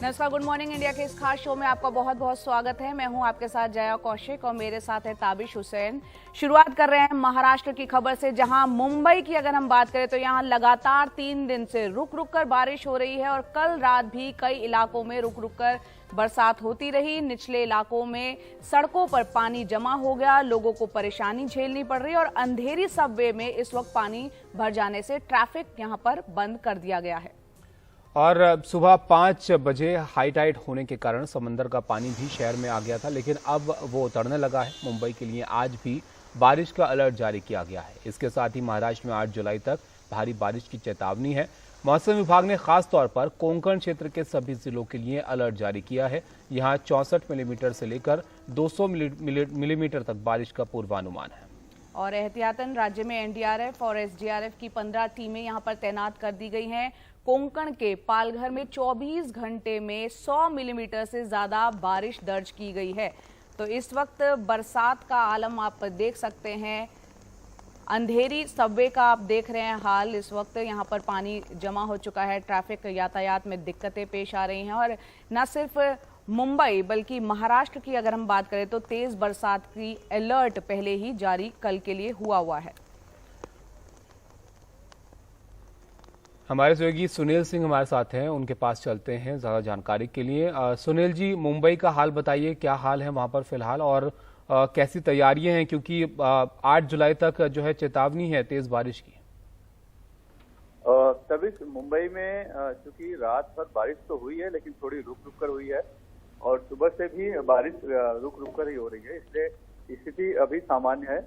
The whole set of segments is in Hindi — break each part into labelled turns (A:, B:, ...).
A: नमस्कार, गुड मॉर्निंग इंडिया के इस खास शो में आपका बहुत बहुत स्वागत है। मैं हूं आपके साथ जया कौशिक और मेरे साथ है ताबिश हुसैन। शुरुआत कर रहे हैं महाराष्ट्र की खबर से, जहां मुंबई की अगर हम बात करें तो यहां लगातार 3 दिन से रुक रुक कर बारिश हो रही है और कल रात भी कई इलाकों में रुक रुक कर बरसात होती रही। निचले इलाकों में सड़कों पर पानी जमा हो गया, लोगों को परेशानी झेलनी पड़ रही है और अंधेरी सबवे में इस वक्त पानी भर जाने से ट्रैफिक यहां पर बंद कर दिया गया है।
B: और सुबह 5 बजे हाई टाइड होने के कारण समंदर का पानी भी शहर में आ गया था, लेकिन अब वो उतरने लगा है। मुंबई के लिए आज भी बारिश का अलर्ट जारी किया गया है। इसके साथ ही महाराष्ट्र में 8 जुलाई तक भारी बारिश की चेतावनी है। मौसम विभाग ने खास तौर पर कोंकण क्षेत्र के सभी जिलों के लिए अलर्ट जारी किया है। यहाँ 64 मिलीमीटर से लेकर 200 मिलीमीटर तक बारिश का पूर्वानुमान है।
A: और एहतियातन राज्य में एनडीआरएफ और एसडीआरएफ की 15 टीमें यहां पर तैनात कर दी गई हैं। कोंकण के पालघर में 24 घंटे में 100 मिलीमीटर से ज्यादा बारिश दर्ज की गई है। तो इस वक्त बरसात का आलम आप देख सकते हैं। अंधेरी सबवे का आप देख रहे हैं हाल। इस वक्त यहां पर पानी जमा हो चुका है, ट्रैफिक यातायात में दिक्कतें पेश आ रही हैं। और न सिर्फ मुंबई बल्कि महाराष्ट्र की अगर हम बात करें तो तेज बरसात की अलर्ट पहले ही जारी कल के लिए हुआ है।
B: हमारे सहयोगी सुनील सिंह हमारे साथ हैं, उनके पास चलते हैं ज्यादा जानकारी के लिए। सुनील जी, मुंबई का हाल बताइए, क्या हाल है वहां पर फिलहाल और कैसी तैयारियां हैं, क्योंकि 8 जुलाई तक जो है चेतावनी है तेज बारिश की।
C: तभी मुंबई में चूंकि रात भर बारिश तो हुई है, लेकिन थोड़ी रुक रुक कर हुई है और सुबह से भी बारिश रुक रुक कर ही हो रही है, इसलिए स्थिति अभी सामान्य है।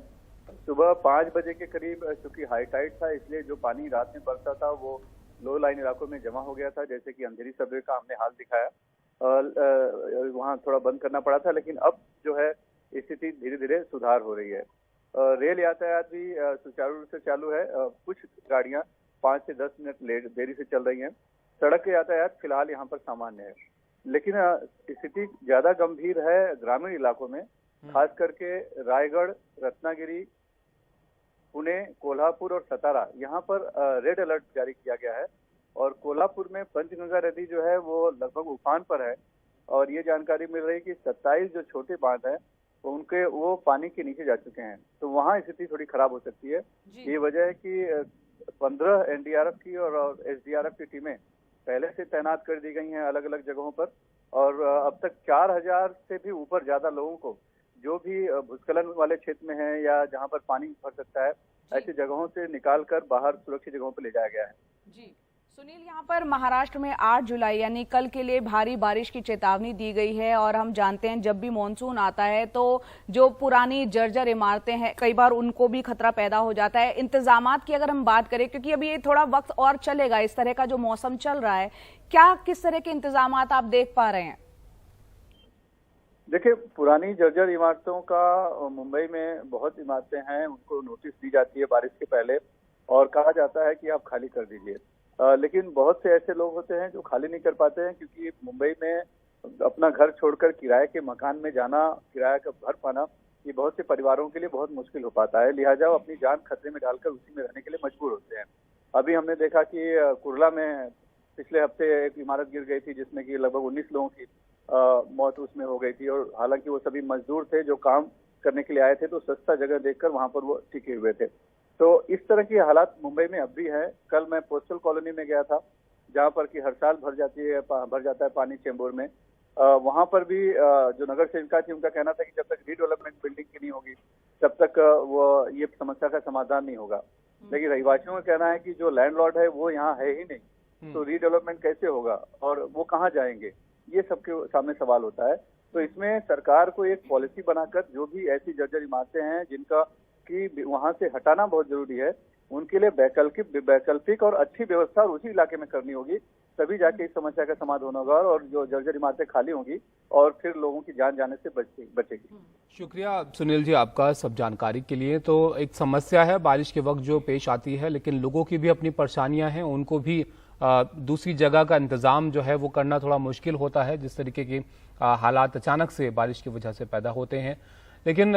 C: सुबह 5 बजे के करीब चूंकि हाई टाइड था, इसलिए जो पानी रात में बरसा था वो लो लाइन इलाकों में जमा हो गया था, जैसे कि अंधेरी सबवे का हमने हाल दिखाया। वहां थोड़ा बंद करना पड़ा था, लेकिन अब जो है स्थिति धीरे धीरे सुधार हो रही है। रेल यातायात भी सुचारू रूप से चालू है। कुछ गाड़ियां 5 से 10 मिनट देरी से चल रही हैं। सड़क यातायात फिलहाल यहाँ पर सामान्य है, लेकिन स्थिति ज्यादा गंभीर है ग्रामीण इलाकों में, खास करके रायगढ़, रत्नागिरी, पुणे, कोल्हापुर और सतारा। यहाँ पर रेड अलर्ट जारी किया गया है और कोल्हापुर में पंचगंगा नदी जो है वो लगभग उफान पर है और ये जानकारी मिल रही है कि 27 जो छोटे बांध हैं वो पानी के नीचे जा चुके हैं, तो वहाँ स्थिति थोड़ी खराब हो सकती है। ये वजह है कि 15 एनडीआरएफ की और एसडीआरएफ की टीमें पहले से तैनात कर दी गई हैं अलग अलग जगहों पर और अब तक 4000 से भी ऊपर ज्यादा लोगों को जो भी भूस्खलन वाले क्षेत्र में है या जहां पर पानी भर सकता है ऐसी जगहों से निकालकर बाहर सुरक्षित जगहों पर ले जाया गया है।
A: जी सुनील, यहाँ पर महाराष्ट्र में 8 जुलाई यानी कल के लिए भारी बारिश की चेतावनी दी गई है और हम जानते हैं जब भी मॉनसून आता है तो जो पुरानी जर्जर इमारतें हैं कई बार उनको भी खतरा पैदा हो जाता है। इंतजामात की अगर हम बात करें, क्योंकि अभी ये थोड़ा वक्त और चलेगा, इस तरह का जो मौसम चल रहा है, क्या किस तरह के इंतजामात आप देख पा रहे हैं?
C: देखिए, पुरानी जर्जर इमारतों का मुंबई में बहुत इमारतें हैं, उनको नोटिस दी जाती है बारिश के पहले और कहा जाता है कि आप खाली कर दीजिए, लेकिन बहुत से ऐसे लोग होते हैं जो खाली नहीं कर पाते हैं, क्योंकि मुंबई में अपना घर छोड़कर किराए के मकान में जाना, किराया का भर पाना, ये बहुत से परिवारों के लिए बहुत मुश्किल हो पाता है। लिहाजा वो अपनी जान खतरे में डालकर उसी में रहने के लिए मजबूर होते हैं। अभी हमने देखा कि कुर्ला में पिछले हफ्ते एक इमारत गिर गई थी जिसमें कि लगभग 19 लोगों की मौत उसमें हो गई थी और हालांकि वो सभी मजदूर थे जो काम करने के लिए आए थे, तो सस्ता जगह देखकर वहां पर वो टिके हुए थे। तो इस तरह की हालात मुंबई में अब भी है। कल मैं पोस्टल कॉलोनी में गया था जहां पर कि हर साल भर जाता है पानी चेंबूर में। वहां पर भी जो नगर सेविका थी उनका कहना था कि जब तक रीडेवलपमेंट बिल्डिंग की नहीं होगी तब तक वो ये समस्या का समाधान नहीं होगा। लेकिन रहिवासियों का कहना है कि जो लैंडलॉर्ड है वो यहाँ है ही नहीं, तो रीडेवलपमेंट कैसे होगा और वो कहाँ जाएंगे, ये सबके सामने सवाल होता है। तो इसमें सरकार को एक पॉलिसी बनाकर जो भी ऐसी जर्जर इमारतें हैं जिनका कि वहां से हटाना बहुत जरूरी है, उनके लिए वैकल्पिक और अच्छी व्यवस्था उसी इलाके में करनी होगी, तभी जाके इस समस्या का समाधान होगा और जो जर्जर इमारतें खाली होंगी और फिर लोगों की जान जाने से बचेगी।
B: शुक्रिया सुनील जी आपका सब जानकारी के लिए। तो एक समस्या है बारिश के वक्त जो पेश आती है, लेकिन लोगों की भी अपनी परेशानियां हैं, उनको भी दूसरी जगह का इंतजाम जो है वो करना थोड़ा मुश्किल होता है, जिस तरीके के हालात अचानक से बारिश की वजह से पैदा होते हैं। लेकिन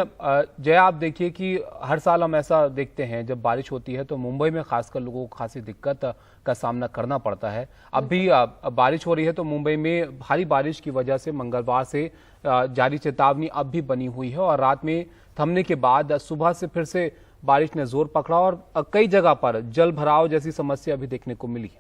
B: जय, आप देखिए कि हर साल हम ऐसा देखते हैं जब बारिश होती है तो मुंबई में खासकर लोगों को खासी दिक्कत का सामना करना पड़ता है। अब भी बारिश हो रही है तो मुंबई में भारी बारिश की वजह से मंगलवार से जारी चेतावनी अब भी बनी हुई है और रात में थमने के बाद सुबह से फिर से बारिश ने जोर पकड़ा और कई जगह पर जल भराव जैसी समस्या भी देखने को मिली।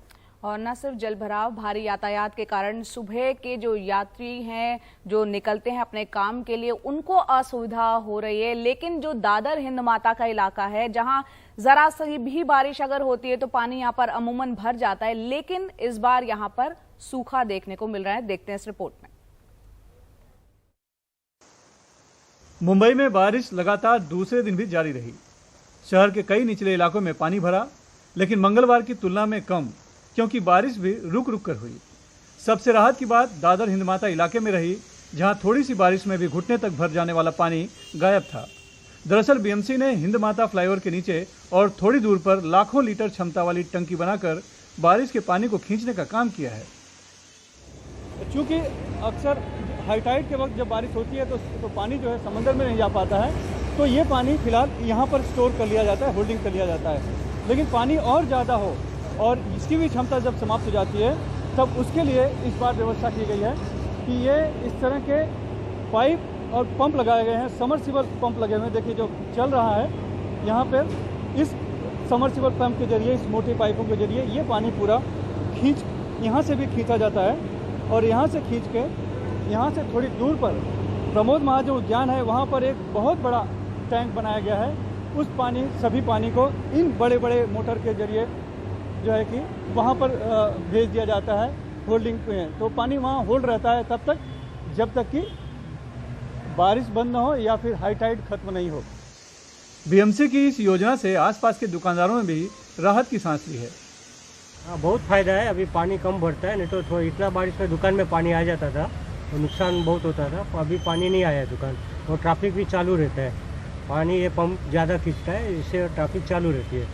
A: और न सिर्फ जल भराव, भारी यातायात के कारण सुबह के जो यात्री हैं जो निकलते हैं अपने काम के लिए उनको असुविधा हो रही है। लेकिन जो दादर हिंद माता का इलाका है जहां जरा सी भी बारिश अगर होती है तो पानी यहां पर अमूमन भर जाता है, लेकिन इस बार यहां पर सूखा देखने को मिल रहा है। देखते हैं इस रिपोर्ट में।
D: मुंबई में बारिश लगातार दूसरे दिन भी जारी रही। शहर के कई निचले इलाकों में पानी भरा, लेकिन मंगलवार की तुलना में कम, क्योंकि बारिश भी रुक रुक कर हुई। सबसे राहत की बात दादर हिंदमाता इलाके में रही, जहां थोड़ी सी बारिश में भी घुटने तक भर जाने वाला पानी गायब था। दरअसल बीएमसी ने हिंदमाता फ्लाईओवर के नीचे और थोड़ी दूर पर लाखों लीटर क्षमता वाली टंकी बनाकर बारिश के पानी को खींचने का काम किया है। चूंकि अक्सर हाई टाइड के वक्त जब बारिश होती है तो पानी जो है समंदर में नहीं जा पाता है, तो ये पानी फिलहाल यहाँ पर स्टोर कर लिया जाता है, होल्डिंग कर लिया जाता है। लेकिन पानी और ज़्यादा हो और इसकी भी क्षमता जब समाप्त हो जाती है तब उसके लिए इस बार व्यवस्था की गई है कि ये इस तरह के पाइप और पंप लगाए गए हैं, समरसिबल पंप लगे हुए हैं। देखिए जो चल रहा है यहाँ पर, इस समरसिबल पंप के जरिए, इस मोटे पाइपों के जरिए ये पानी पूरा खींच यहाँ से भी खींचा जाता है और यहाँ से खींच के यहाँ से थोड़ी दूर पर प्रमोद महाजन उद्यान है, वहाँ पर एक बहुत बड़ा टैंक बनाया गया है। उस पानी, सभी पानी को इन बड़े बड़े मोटर के जरिए जो है कि वहाँ पर भेज दिया जाता है होल्डिंग में। तो पानी वहाँ होल्ड रहता है तब तक जब तक कि बारिश बंद न हो या फिर हाई टाइड खत्म नहीं हो। बीएमसी की इस योजना से आसपास के दुकानदारों ने भी राहत की सांस ली है।
E: हाँ, बहुत फायदा है। अभी पानी कम भरता है, नहीं तो थोड़ा इतना बारिश में दुकान में पानी आ जाता था तो नुकसान बहुत होता था। तो अभी पानी नहीं आया दुकान और ट्रैफिक भी चालू रहता है। पानी ये पंप ज़्यादा खींचता है, इससे ट्रैफिक चालू रहती है।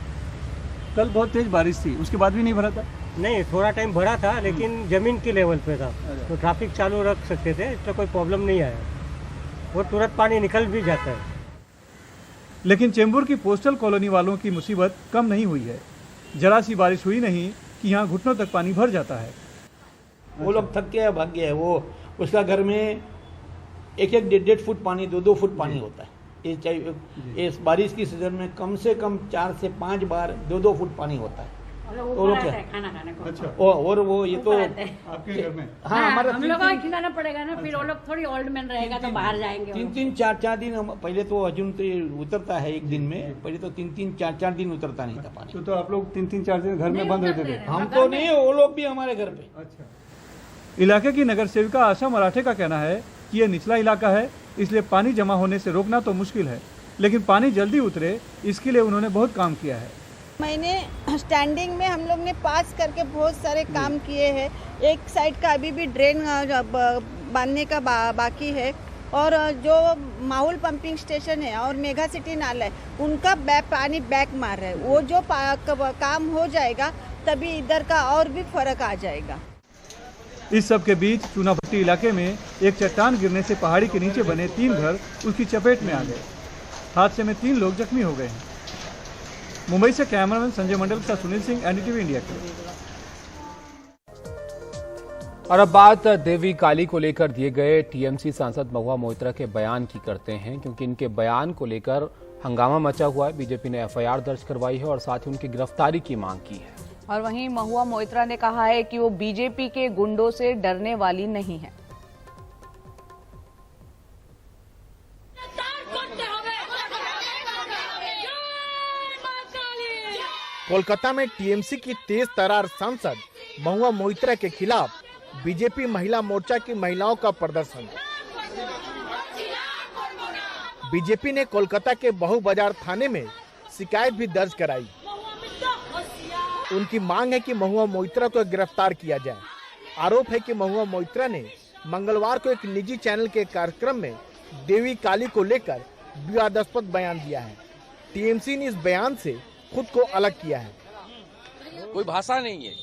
D: कल बहुत तेज बारिश थी, उसके बाद भी नहीं भरा था?
E: नहीं, थोड़ा टाइम भरा था, लेकिन ज़मीन के लेवल पे था तो ट्रैफिक चालू रख सकते थे, इससे कोई प्रॉब्लम नहीं आया और तुरंत पानी निकल भी जाता है।
D: लेकिन चेंबूर की पोस्टल कॉलोनी वालों की मुसीबत कम नहीं हुई है। जरा सी बारिश हुई नहीं कि यहाँ घुटनों तक पानी भर जाता है।
F: वो लोग थक गया, भाग गया है। वो उसका घर में 1-1, 1.5 फुट पानी, 2-2 फुट पानी होता है। इस बारिश की सीजन में कम से कम 4 से 5 बार 2-2 फुट पानी होता है।
G: वो लोग क्या खाना खाने को।
D: अच्छा।
F: और वो ये तो
D: आपके घर में?
G: हाँ, हमारा हम लोग को खिलाना पड़ेगा ना। फिर वो लोग थोड़ी ओल्ड मैन रहेगा तो बाहर जाएंगे।
F: 3-3, 4-4 दिन पहले तो अजून तो उतरता है एक दिन में, पहले तो 3-3, 4-4 दिन उतरता नहीं था पानी।
D: तो आप लोग 3-3, 4 दिन घर में बंद रहते थे?
F: हम तो नहीं, वो लोग भी हमारे घर पे।
D: अच्छा। इलाके की नगर सेविका आशा मराठे का कहना है कि यह निचला इलाका है, इसलिए पानी जमा होने से रोकना तो मुश्किल है, लेकिन पानी जल्दी उतरे इसके लिए उन्होंने बहुत काम किया है।
H: मैंने स्टैंडिंग में हम लोग ने पास करके बहुत सारे काम किए हैं। एक साइड का अभी भी ड्रेन बांधने का बाकी है और जो माहौल पंपिंग स्टेशन है और मेगा सिटी नाला है उनका पानी बैक मार रहा है। वो जो काम हो जाएगा तभी इधर का और भी फर्क आ जाएगा।
D: इस सब के बीच चूनाभट्टी इलाके में एक चट्टान गिरने से पहाड़ी के नीचे बने 3 घर उसकी चपेट में आ गए। हादसे में 3 लोग जख्मी हो गए हैं। मुंबई से कैमरामैन संजय मंडल का सुनील सिंह, एनडीटीवी इंडिया के।
B: और अब बात देवी काली को लेकर दिए गए टीएमसी सांसद महुआ मोइत्रा के बयान की करते हैं, क्योंकि इनके बयान को लेकर हंगामा मचा हुआ है। बीजेपी ने एफआईआर दर्ज करवाई है और साथ ही उनकी गिरफ्तारी की मांग की है।
A: और वहीं महुआ मोइत्रा ने कहा है कि वो बीजेपी के गुंडों से डरने वाली नहीं है।
I: कोलकाता में टीएमसी की तेज तरार सांसद महुआ मोइत्रा के खिलाफ बीजेपी महिला मोर्चा की महिलाओं का प्रदर्शन। बीजेपी ने कोलकाता के बहु बाजार थाने में शिकायत भी दर्ज कराई। उनकी मांग है कि महुआ मोइत्रा को गिरफ्तार किया जाए। आरोप है कि महुआ मोइत्रा ने मंगलवार को एक निजी चैनल के कार्यक्रम में देवी काली को लेकर विवादास्पद बयान दिया है। टीएमसी ने इस बयान से खुद को अलग किया है।
J: कोई भाषा नहीं है,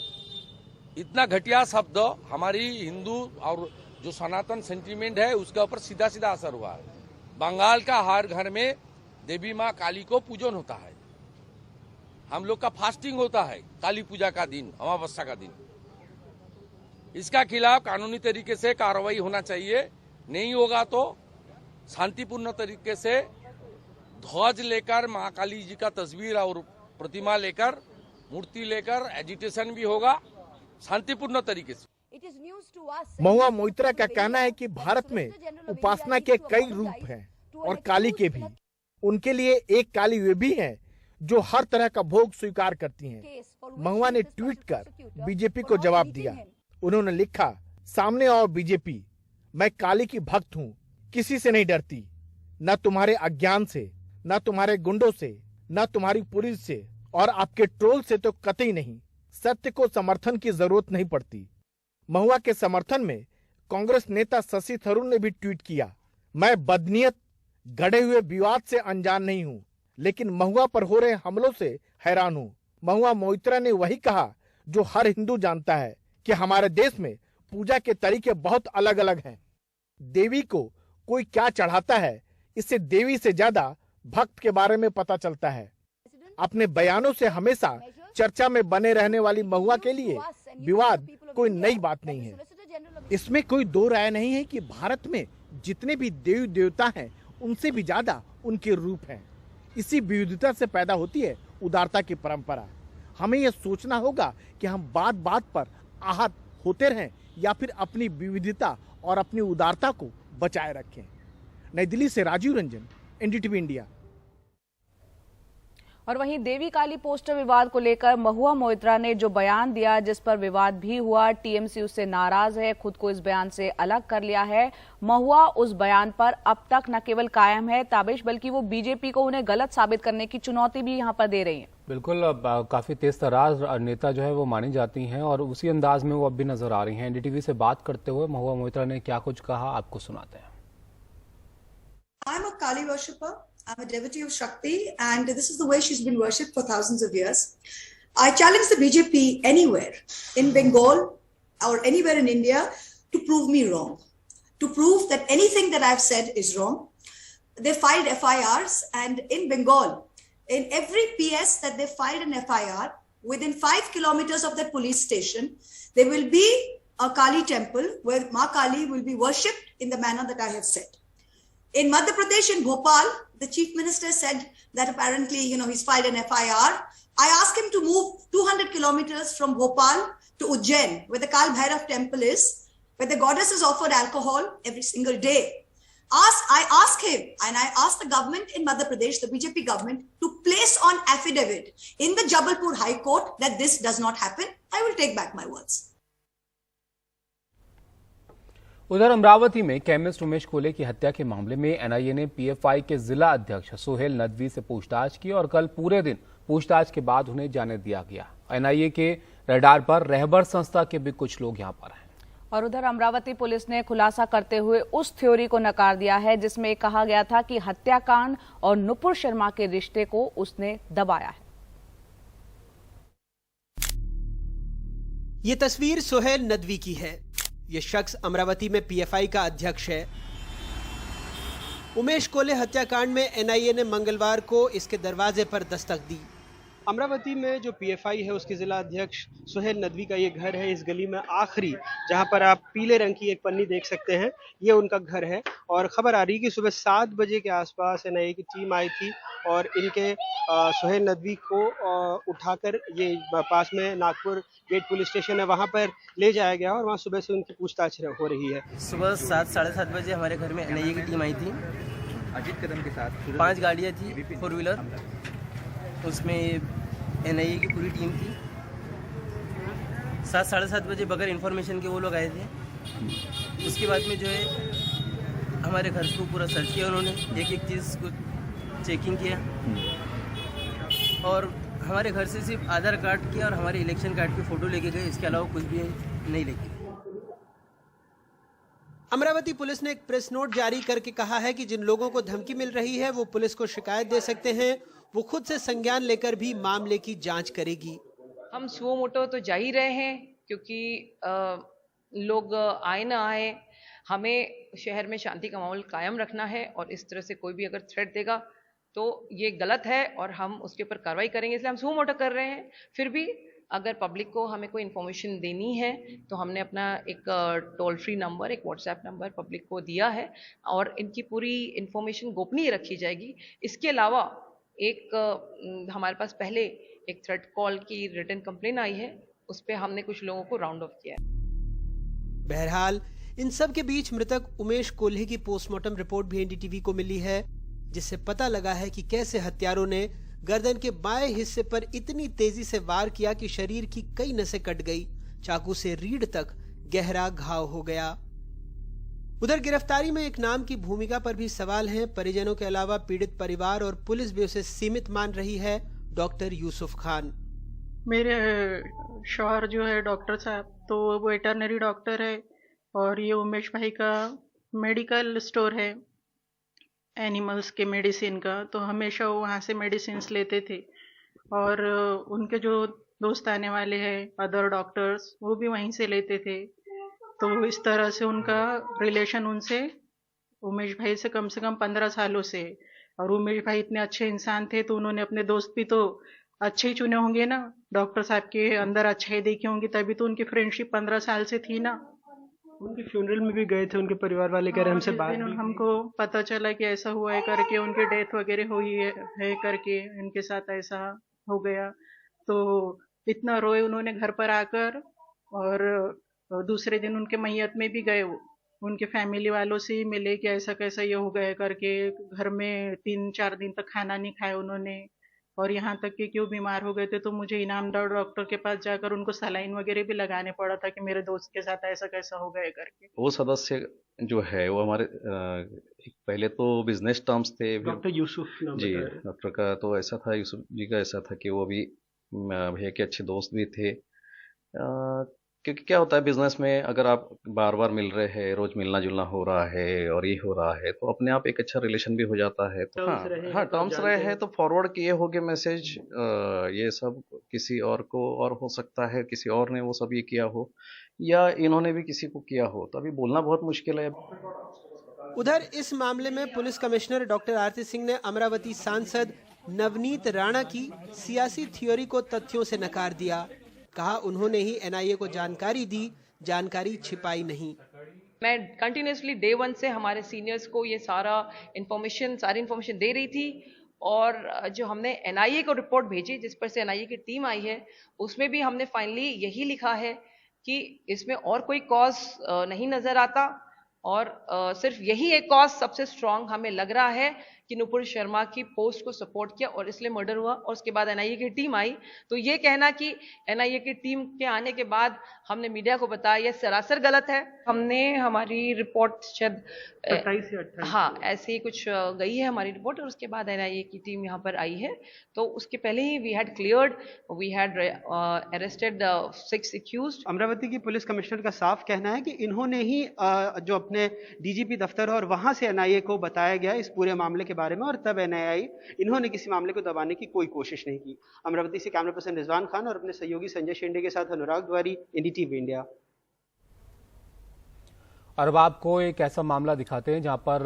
J: इतना घटिया शब्द हमारी हिंदू और जो सनातन सेंटीमेंट है उसके ऊपर सीधा सीधा असर हुआ है। बंगाल का हर घर में देवी माँ काली को पूजन होता है। हम लोग का फास्टिंग होता है काली पूजा का दिन, अमावस्या का दिन। इसका खिलाफ कानूनी तरीके से कार्रवाई होना चाहिए। नहीं होगा तो शांतिपूर्ण तरीके से ध्वज लेकर महाकाली जी का तस्वीर और प्रतिमा लेकर, मूर्ति लेकर एजिटेशन भी होगा शांतिपूर्ण तरीके से।
I: महुआ मोइत्रा का कहना है कि भारत में उपासना के कई रूप हैं और काली के भी। उनके लिए एक काली वे भी हैं जो हर तरह का भोग स्वीकार करती हैं। महुआ ने ट्वीट कर बीजेपी को जवाब दिया। उन्होंने लिखा, सामने आओ बीजेपी, मैं काली की भक्त हूँ, किसी से नहीं डरती, न तुम्हारे अज्ञान से, न तुम्हारे गुंडों से, न तुम्हारी पुलिस से और आपके ट्रोल से तो कतई नहीं। सत्य को समर्थन की जरूरत नहीं पड़ती। महुआ के समर्थन में कांग्रेस नेता शशि थरूर ने भी ट्वीट किया, मैं बदनीयत गढ़े हुए विवाद से अनजान नहीं हूँ, लेकिन महुआ पर हो रहे हमलों से हैरान हूँ। महुआ मोइत्रा ने वही कहा जो हर हिंदू जानता है कि हमारे देश में पूजा के तरीके बहुत अलग अलग हैं। देवी को कोई क्या चढ़ाता है, इससे देवी से ज्यादा भक्त के बारे में पता चलता है। अपने बयानों से हमेशा चर्चा में बने रहने वाली महुआ के लिए विवाद कोई नई बात नहीं है। इसमें कोई दो राय नहीं है कि भारत में जितने भी देवी देवता हैं उनसे भी ज्यादा उनके रूप हैं। इसी विविधता से पैदा होती है उदारता की परंपरा। हमें यह सोचना होगा कि हम बात बात पर आहत होते रहें या फिर अपनी विविधता और अपनी उदारता को बचाए रखें। नई दिल्ली से राजीव रंजन, एनडीटीवी इंडिया।
A: और वहीं देवी काली पोस्टर विवाद को लेकर महुआ मोइत्रा ने जो बयान दिया, जिस पर विवाद भी हुआ, टीएमसी उससे नाराज है, खुद को इस बयान से अलग कर लिया है। महुआ उस बयान पर अब तक न केवल कायम है ताबिश, बल्कि वो बीजेपी को उन्हें गलत साबित करने की चुनौती भी यहां पर दे रही है।
B: बिल्कुल, काफी तेज तरार नेता जो है वो मानी जाती हैं और उसी अंदाज में वो अब भी नजर आ रही हैं। एनडीटीवी से बात करते हुए महुआ मोइत्रा ने क्या कुछ कहा, आपको सुनाते हैं।
K: I'm a Kali worshipper. I'm a devotee of Shakti, and this is the way she's been worshipped for thousands of years. I challenge the BJP anywhere in Bengal or anywhere in India to prove me wrong, to prove that anything that I've said is wrong. They filed FIRs, and in Bengal, in every PS that they filed an FIR, within 5 kilometers of that police station, there will be a Kali temple where Ma Kali will be worshipped in the manner that I have said. In Madhya Pradesh, in Bhopal, the chief minister said that apparently, he's filed an FIR. I asked him to move 200 kilometers from Bhopal to Ujjain, where the Kal Bhairav temple is, where the goddess is offered alcohol every single day. I asked him, and I asked the government in Madhya Pradesh, the BJP government, to place on affidavit in the Jabalpur High Court that this does not happen. I will take back my words.
B: उधर अमरावती में केमिस्ट उमेश कोले की हत्या के मामले में एनआईए ने पीएफआई के जिला अध्यक्ष सुहेल नदवी से पूछताछ की और कल पूरे दिन पूछताछ के बाद उन्हें जाने दिया गया। एनआईए के रडार पर रहबर संस्था के भी कुछ लोग यहां पर हैं।
A: और उधर अमरावती पुलिस ने खुलासा करते हुए उस थ्योरी को नकार दिया है जिसमें कहा गया था कि हत्याकांड और नुपुर शर्मा के रिश्ते को उसने दबाया है।
L: ये तस्वीर सुहेल नदवी की है। ये शख्स अमरावती में पीएफआई का अध्यक्ष है। उमेश कोले हत्याकांड में एनआईए ने मंगलवार को इसके दरवाजे पर दस्तक दी। अमरावती में जो पीएफआई है उसके जिला अध्यक्ष सुहेल नदवी का ये घर है। इस गली में आखिरी जहां पर आप पीले रंग की एक पन्नी देख सकते हैं, ये उनका घर है। और खबर आ रही है कि सुबह 7 बजे के आसपास एनआईए की टीम आई थी और इनके सुहेल नदवी को उठाकर ये पास में नागपुर गेट पुलिस स्टेशन है, वहां पर ले जाया गया और वहां सुबह से उनकी पूछताछ हो रही है।
M: सुबह 7-7:30 बजे हमारे घर में एनआईए की टीम आई थी अजीत कदम के साथ। 5 गाड़ियां थी 4 व्हीलर, उसमें एनआईए की पूरी टीम थी। 7-7:30 बजे बगैर इन्फॉर्मेशन के वो लोग आए थे। उसके बाद में जो है हमारे घर को पूरा सर्च किया उन्होंने, एक चीज़ को चेकिंग किया और हमारे घर से सिर्फ आधार कार्ड की और हमारे इलेक्शन कार्ड की फ़ोटो लेके गए, इसके अलावा कुछ भी नहीं लेके गए।
L: अमरावती पुलिस ने एक प्रेस नोट जारी करके कहा है कि जिन लोगों को धमकी मिल रही है वो पुलिस को शिकायत दे सकते हैं। वो खुद से संज्ञान लेकर भी मामले की जांच करेगी।
N: हम सुओ मोटो तो जा ही रहे हैं क्योंकि लोग आए ना आए, हमें शहर में शांति का माहौल कायम रखना है और इस तरह से कोई भी अगर थ्रेट देगा तो ये गलत है और हम उसके ऊपर कार्रवाई करेंगे, इसलिए हम सुमो मोटो कर रहे हैं। फिर भी अगर पब्लिक को हमें कोई इन्फॉर्मेशन देनी है तो हमने अपना एक टोल फ्री नंबर, एक व्हाट्सएप नंबर पब्लिक को दिया है और इनकी पूरी इन्फॉर्मेशन गोपनीय रखी जाएगी। इसके अलावा एक हमारे पास पहले एक थ्रेट कॉल की रिटन कंप्लेन आई है, उस पर हमने कुछ लोगों को राउंड ऑफ किया है।
L: बहरहाल इन सब के बीच मृतक उमेश कोल्हे की पोस्टमार्टम रिपोर्ट भी एनडीटीवी को मिली है, जिससे पता लगा है कि कैसे हत्यारों ने गर्दन के बाएं हिस्से पर इतनी तेजी से वार किया कि शरीर की कई नसें कट गई, चाकू से रीढ़ तक गहरा घाव हो गया। उधर गिरफ्तारी में एक नाम की भूमिका पर भी सवाल हैं। परिजनों के अलावा पीड़ित परिवार और पुलिस भी उसे सीमित मान रही है। डॉक्टर यूसुफ खान,
O: मेरे शौहर जो है डॉक्टर साहब, तो वो वेटरनरी डॉक्टर है और ये उमेश भाई का मेडिकल स्टोर है एनिमल्स के मेडिसिन का, तो हमेशा वो वहाँ से मेडिसिन लेते थे और उनके जो दोस्त आने वाले हैं अदर डॉक्टर्स वो भी वहीं से लेते थे। तो इस तरह से उनका रिलेशन उनसे उमेश भाई से कम 15 सालों से, और उमेश भाई इतने अच्छे इंसान थे तो उन्होंने अपने दोस्त भी तो अच्छे ही चुने होंगे ना, डॉक्टर साहब के अंदर अच्छाई देखी होंगी, तभी तो उनकी फ्रेंडशिप 15 साल से थी ना।
L: उनके फ्यूनरल में भी गए थे, उनके परिवार वाले कह रहे हमसे बात भी
O: हमको पता चला कि ऐसा हुआ है करके, उनकी डेथ वगैरह हुई है करके, इनके साथ ऐसा हो गया। तो इतना रोए उन्होंने घर पर आकर, और दूसरे दिन उनके मैयत में भी गए, उनके फैमिली वालों से ही मिले कि ऐसा कैसा ये हो गया करके। घर में 3-4 दिन तक खाना नहीं खाया उन्होंने, और यहाँ तक कि क्यों बीमार हो गए थे तो मुझे इनामदार डॉक्टर के पास जाकर उनको सलाइन वगैरह भी लगाने पड़ा था कि मेरे दोस्त के साथ ऐसा कैसा हो गया करके।
P: वो सदस्य जो है वो हमारे पहले तो बिजनेस टर्म्स थे,
L: डॉक्टर यूसुफ
P: जी डॉक्टर का तो ऐसा था, यूसुफ जी का ऐसा था कि वो भी भैया के अच्छे दोस्त भी थे। क्योंकि क्या होता है बिजनेस में, अगर आप बार बार मिल रहे हैं, रोज मिलना जुलना हो रहा है और ये हो रहा है, तो अपने आप एक अच्छा रिलेशन भी हो जाता है। तो हाँ टर्म्स रहे हैं तो फॉरवर्ड किए होंगे मैसेज, ये सब किसी और को और हो सकता है, किसी और ने वो सब ये किया हो या इन्होंने भी किसी को किया हो, तो अभी बोलना बहुत मुश्किल है।
L: उधर इस मामले में पुलिस कमिश्नर डॉक्टर आरती सिंह ने अमरावती सांसद नवनीत राणा की सियासी थ्योरी को तथ्यों से नकार दिया। कहा उन्होंने ही एनआईए को जानकारी दी, जानकारी छिपाई नहीं।
N: मैं कंटिन्यूसली डे 1 से हमारे सीनियर्स को ये सारी इन्फॉर्मेशन दे रही थी, और जो हमने एनआईए को रिपोर्ट भेजी जिस पर से एनआईए की टीम आई है, उसमें भी हमने फाइनली यही लिखा है कि इसमें और कोई कॉज नहीं नजर आता, और सिर्फ यही एक कॉज सबसे स्ट्रांग हमें लग रहा है कि नुपुर शर्मा की पोस्ट को सपोर्ट किया और इसलिए मर्डर हुआ। और उसके बाद एनआईए की टीम आई, तो ये कहना कि एनआईए की टीम के आने के बाद हमने मीडिया को बताया, यह सरासर गलत है। हमने हमारी रिपोर्ट शायद
O: 27 से 28
N: हाँ ऐसे ही कुछ गई है हमारी रिपोर्ट, और उसके बाद एनआईए की टीम यहाँ पर आई है। तो उसके पहले ही we had arrested 6 accused.
L: Amravati की पुलिस कमिश्नर का साफ कहना है कि इन्होंने ही जो अपने डीजीपी दफ्तर और वहां से एनआईए को बताया गया इस पूरे मामले के बारे में, और तब एनआईए इन्होंने किसी मामले को दबाने की कोई कोशिश नहीं की। अमरावती से कैमरा पर्सन रिजवान खान और अपने सहयोगी संजय शेंडे के साथ अनुराग द्वारी, एनडीटीवी इंडिया।
B: और अब आपको एक ऐसा मामला दिखाते हैं जहां पर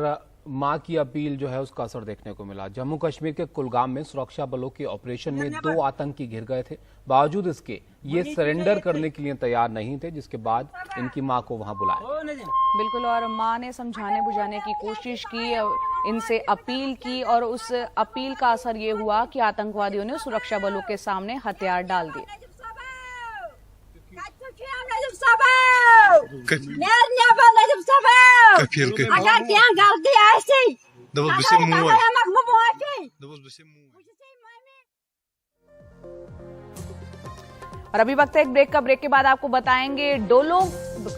B: मां की अपील जो है उसका असर देखने को मिला। जम्मू कश्मीर के कुलगाम में सुरक्षा बलों के ऑपरेशन में 2 आतंकी घिर गए थे। बावजूद इसके ये सरेंडर करने के लिए तैयार नहीं थे, जिसके बाद इनकी मां को वहां बुलाया।
A: बिल्कुल, और मां ने समझाने बुझाने की कोशिश की, इनसे अपील की, और उस अपील का असर ये हुआ कि आतंकवादियों ने सुरक्षा बलों के सामने हथियार डाल दिए। और अभी वक्त है एक ब्रेक का। ब्रेक के बाद आपको बताएंगे डोलो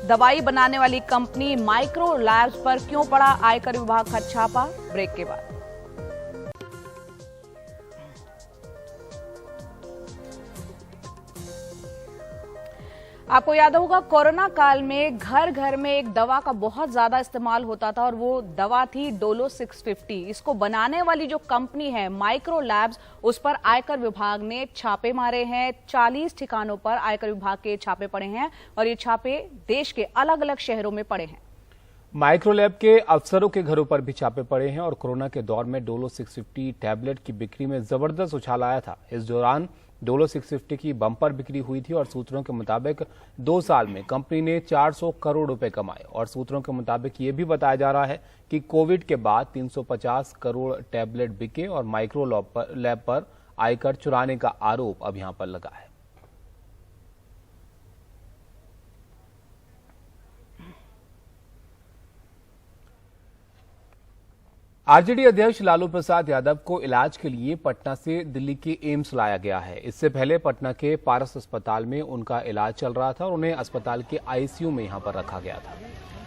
A: दवाई बनाने वाली कंपनी माइक्रो लैब्स पर क्यों पड़ा आयकर विभाग का छापा। ब्रेक के बाद आपको याद होगा कोरोना काल में घर घर में एक दवा का बहुत ज्यादा इस्तेमाल होता था, और वो दवा थी डोलो 650। इसको बनाने वाली जो कंपनी है माइक्रो लैब्स, उस पर आयकर विभाग ने छापे मारे हैं। 40 ठिकानों पर आयकर विभाग के छापे पड़े हैं, और ये छापे देश के अलग अलग शहरों में पड़े हैं।
B: माइक्रोलैब के अफसरों के घरों पर भी छापे पड़े हैं और कोरोना के दौर में डोलो 650 टैबलेट की बिक्री में जबरदस्त उछाल आया था। इस दौरान डोलो 650 की बम्पर बिक्री हुई थी और सूत्रों के मुताबिक 2 साल में कंपनी ने 400 करोड़ रुपए कमाए। और सूत्रों के मुताबिक ये भी बताया जा रहा है कि कोविड के बाद 350 करोड़ टैबलेट बिके और माइक्रोलैब पर आयकर चुराने का आरोप अब यहां पर लगा है। आरजेडी अध्यक्ष लालू प्रसाद यादव को इलाज के लिए पटना से दिल्ली के एम्स लाया गया है। इससे पहले पटना के पारस अस्पताल में उनका इलाज चल रहा था और उन्हें अस्पताल के आईसीयू में यहां पर रखा गया था।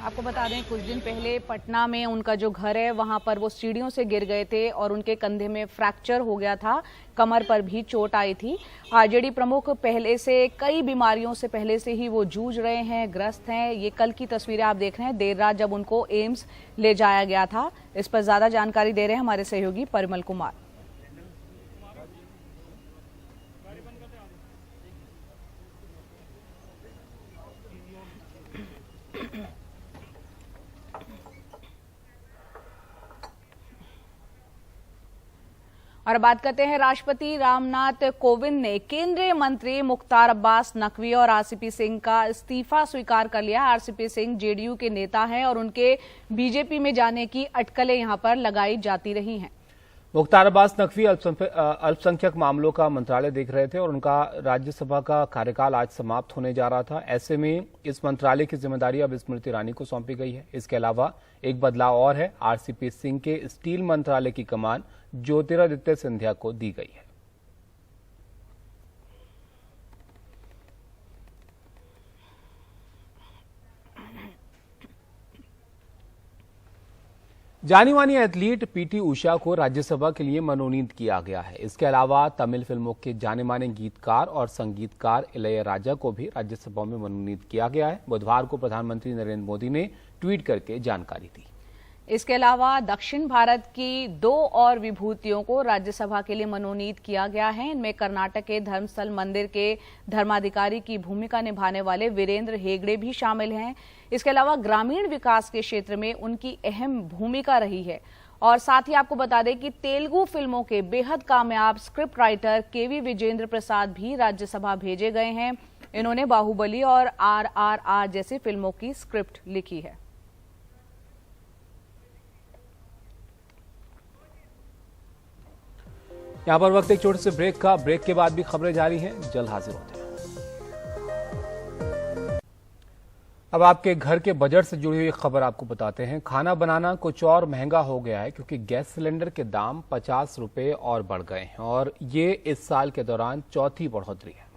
A: आपको बता दें, कुछ दिन पहले पटना में उनका जो घर है वहां पर वो सीढ़ियों से गिर गए थे और उनके कंधे में फ्रैक्चर हो गया था, कमर पर भी चोट आई थी। आरजेडी प्रमुख पहले से कई बीमारियों से पहले से ही वो जूझ रहे हैं, ग्रस्त हैं। ये कल की तस्वीरें आप देख रहे हैं, देर रात जब उनको एम्स ले जाया गया था। इस पर ज्यादा जानकारी दे रहे हैं हमारे सहयोगी परिमल कुमार। और बात करते हैं, राष्ट्रपति रामनाथ कोविंद ने केंद्रीय मंत्री मुख्तार अब्बास नकवी और आरसीपी सिंह का इस्तीफा स्वीकार कर लिया। आरसीपी सिंह जेडीयू के नेता हैं और उनके बीजेपी में जाने की अटकलें यहां पर लगाई जाती रही हैं।
B: मुख्तार अब्बास नकवी अल्पसंख्यक मामलों का मंत्रालय देख रहे थे और उनका राज्यसभा का कार्यकाल आज समाप्त होने जा रहा था। ऐसे में इस मंत्रालय की जिम्मेदारी अब स्मृति ईरानी को सौंपी गई है। इसके अलावा एक बदलाव और है, आरसीपी सिंह के स्टील मंत्रालय की कमान ज्योतिरादित्य सिंधिया को दी गई है। जानी मानी एथलीट पीटी उषा को राज्यसभा के लिए मनोनीत किया गया है। इसके अलावा तमिल फिल्मों के जाने माने गीतकार और संगीतकार इलैयाराजा को भी राज्यसभा में मनोनीत किया गया है। बुधवार को प्रधानमंत्री नरेंद्र मोदी ने ट्वीट करके जानकारी दी।
A: इसके अलावा दक्षिण भारत की 2 और विभूतियों को राज्यसभा के लिए मनोनीत किया गया है। इनमें कर्नाटक के धर्मस्थल मंदिर के धर्माधिकारी की भूमिका निभाने वाले वीरेंद्र हेगड़े भी शामिल हैं। इसके अलावा ग्रामीण विकास के क्षेत्र में उनकी अहम भूमिका रही है। और साथ ही आपको बता दें कि तेलुगु फिल्मों के बेहद कामयाब स्क्रिप्ट राइटर केवी विजेंद्र प्रसाद भी राज्यसभा भेजे गए हैं। इन्होंने बाहुबली और RRR जैसी फिल्मों की स्क्रिप्ट लिखी है।
B: यहां पर वक्त एक छोटे से ब्रेक का। ब्रेक के बाद भी खबरें जारी हैं, जल्द हाजिर होते हैं। अब आपके घर के बजट से जुड़ी हुई खबर आपको बताते हैं। खाना बनाना कुछ और महंगा हो गया है क्योंकि गैस सिलेंडर के दाम 50 रुपए और बढ़ गए हैं और ये इस साल के दौरान चौथी बढ़ोतरी है।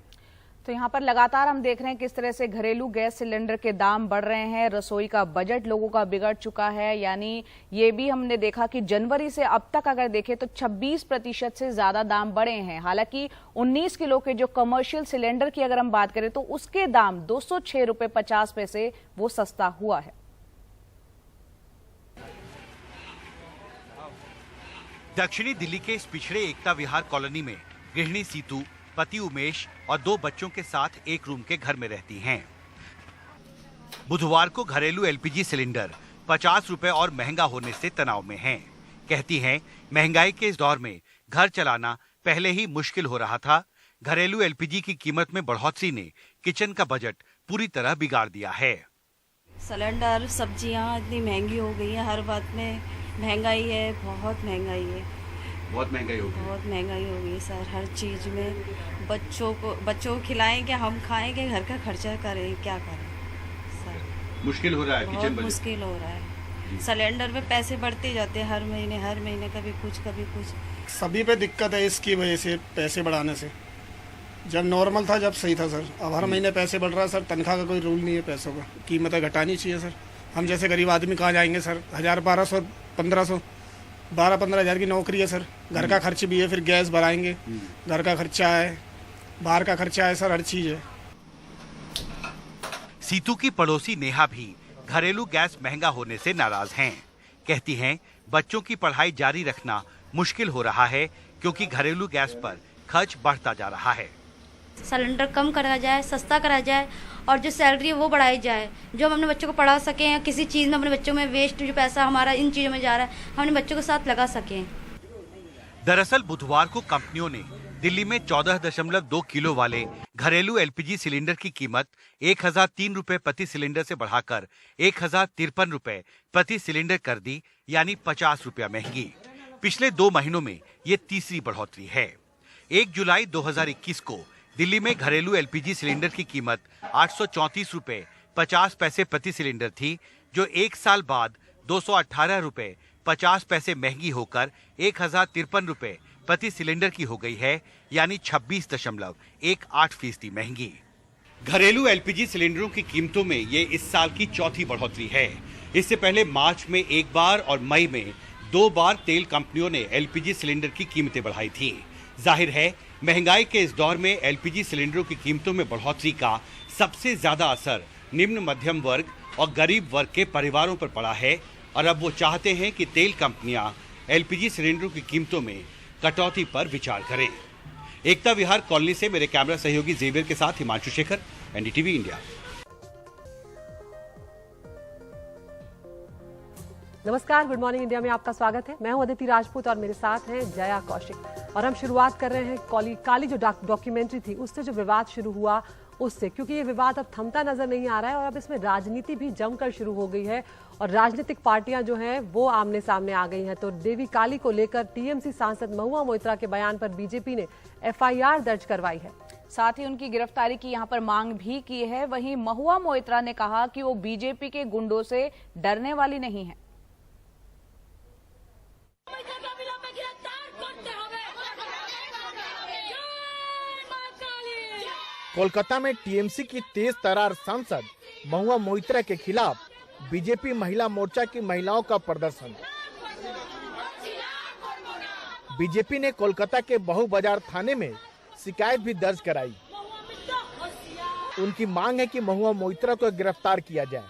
A: तो यहाँ पर लगातार हम देख रहे हैं किस तरह से घरेलू गैस सिलेंडर के दाम बढ़ रहे हैं। रसोई का बजट लोगों का बिगड़ चुका है। यानी ये भी हमने देखा कि जनवरी से अब तक अगर देखें तो 26% से ज्यादा दाम बढ़े हैं। हालांकि 19 किलो के जो कमर्शियल सिलेंडर की अगर हम बात करें तो उसके दाम 206 रुपए 50 पैसे वो सस्ता हुआ है।
Q: दक्षिणी दिल्ली के इस पिछड़े एकता विहार कॉलोनी में गृहिणी सीतू, पति उमेश और 2 बच्चों के साथ एक रूम के घर में रहती हैं। बुधवार को घरेलू एलपीजी सिलेंडर 50 रुपए और महंगा होने से तनाव में हैं। कहती हैं, महंगाई के इस दौर में घर चलाना पहले ही मुश्किल हो रहा था। घरेलू एलपीजी की कीमत में बढ़ोतरी ने किचन का बजट पूरी तरह बिगाड़ दिया है।
R: सिलेंडर, सब्जियां इतनी महंगी हो गई है, हर बात में महंगाई है, बहुत महंगाई है।
Q: बहुत महंगाई हो गई,
R: बहुत महंगाई हो गई सर, हर चीज में। बच्चों को खिलाएंगे, हम खाएंगे, घर का खर्चा करें, क्या करें सर।
Q: मुश्किल हो रहा है,
R: बहुत मुश्किल हो रहा है। सिलेंडर में पैसे बढ़ते जाते हैं हर महीने कभी कुछ।
S: सभी पे दिक्कत है इसकी वजह से, पैसे बढ़ाने से। जब नॉर्मल था जब सही था सर, अब हर महीने पैसे बढ़ रहा है सर। तनख्वाह का कोई रूल नहीं है, पैसों का कीमतें घटानी चाहिए सर। हम जैसे गरीब आदमी कहाँ जाएंगे सर। 1000, 1200, 1500, 12-15 हज़ार की नौकरी है सर। घर का खर्च भी है, फिर गैस भराएंगे, घर का खर्चा है, बाहर का खर्चा है सर, हर चीज है।
Q: सीतू की पड़ोसी नेहा भी घरेलू गैस महंगा होने से नाराज हैं। कहती हैं, बच्चों की पढ़ाई जारी रखना मुश्किल हो रहा है क्योंकि घरेलू गैस पर खर्च बढ़ता जा रहा है।
T: सिलेंडर कम करा जाए, सस्ता करा जाए और जो सैलरी है वो बढ़ाई जाए, जो हम अपने बच्चों को पढ़ा सकें या किसी चीज़ में अपने बच्चों में वेस्ट जो पैसा हमारा इन चीज़ों में जा रहा है हम अपने बच्चों के साथ लगा सकें।
Q: दरअसल बुधवार को कंपनियों ने दिल्ली में 14.2 किलो वाले घरेलू एलपीजी सिलेंडर की कीमत 1003 रुपए प्रति सिलेंडर से बढ़ाकर 1053 रुपए प्रति सिलेंडर कर दी, यानी 50 रुपया महंगी। पिछले 2 महीनों में ये तीसरी बढ़ोतरी है। 1 जुलाई 2021 को दिल्ली में घरेलू एलपीजी सिलेंडर की कीमत 834 रुपए 50 पैसे प्रति सिलेंडर थी, जो 1 साल बाद 218 रुपए 50 पैसे महंगी होकर 1053 रुपए प्रति सिलेंडर की हो गई है, यानी 26.18% महंगी। घरेलू एलपीजी सिलेंडरों की कीमतों में ये इस साल की चौथी बढ़ोतरी है। इससे पहले मार्च में 1 बार और मई में 2 बार तेल कंपनियों ने एलपीजी सिलेंडर की कीमतें बढ़ाई थी। जाहिर है महंगाई के इस दौर में एलपीजी सिलेंडरों की कीमतों में बढ़ोतरी का सबसे ज्यादा असर निम्न मध्यम वर्ग और गरीब वर्ग के परिवारों पर पड़ा है और अब वो चाहते हैं कि तेल कंपनियां एलपीजी सिलेंडरों की कीमतों में कटौती पर विचार करें। एकता विहार कॉलोनी से मेरे कैमरा सहयोगी जेवियर के साथ हिमांशु शेखर, एनडीटीवी इंडिया।
U: नमस्कार, गुड मॉर्निंग इंडिया में आपका स्वागत है। मैं हूं अदिति राजपूत और मेरे साथ हैं जया कौशिक और हम शुरुआत कर रहे हैं काली जो डॉक्यूमेंट्री थी उससे जो विवाद शुरू हुआ उससे, क्योंकि ये विवाद अब थमता नजर नहीं आ रहा है और अब इसमें राजनीति भी जमकर शुरू हो गई है और राजनीतिक पार्टियां जो हैं वो आमने सामने आ गई हैं। तो देवी काली को लेकर टीएमसी सांसद महुआ मोइत्रा के बयान पर बीजेपी ने एफआईआर दर्ज करवाई है,
A: साथ ही उनकी गिरफ्तारी की यहां पर मांग भी की है। वहीं महुआ मोइत्रा ने कहा कि वो बीजेपी के गुंडों से डरने वाली नहीं है।
I: कोलकाता में टीएमसी की तेज तर्रार सांसद महुआ मोइत्रा के खिलाफ बीजेपी महिला मोर्चा की महिलाओं का प्रदर्शन। बीजेपी ने कोलकाता के बहु बाजार थाने में शिकायत भी दर्ज कराई। उनकी मांग है कि महुआ मोइत्रा को गिरफ्तार किया जाए।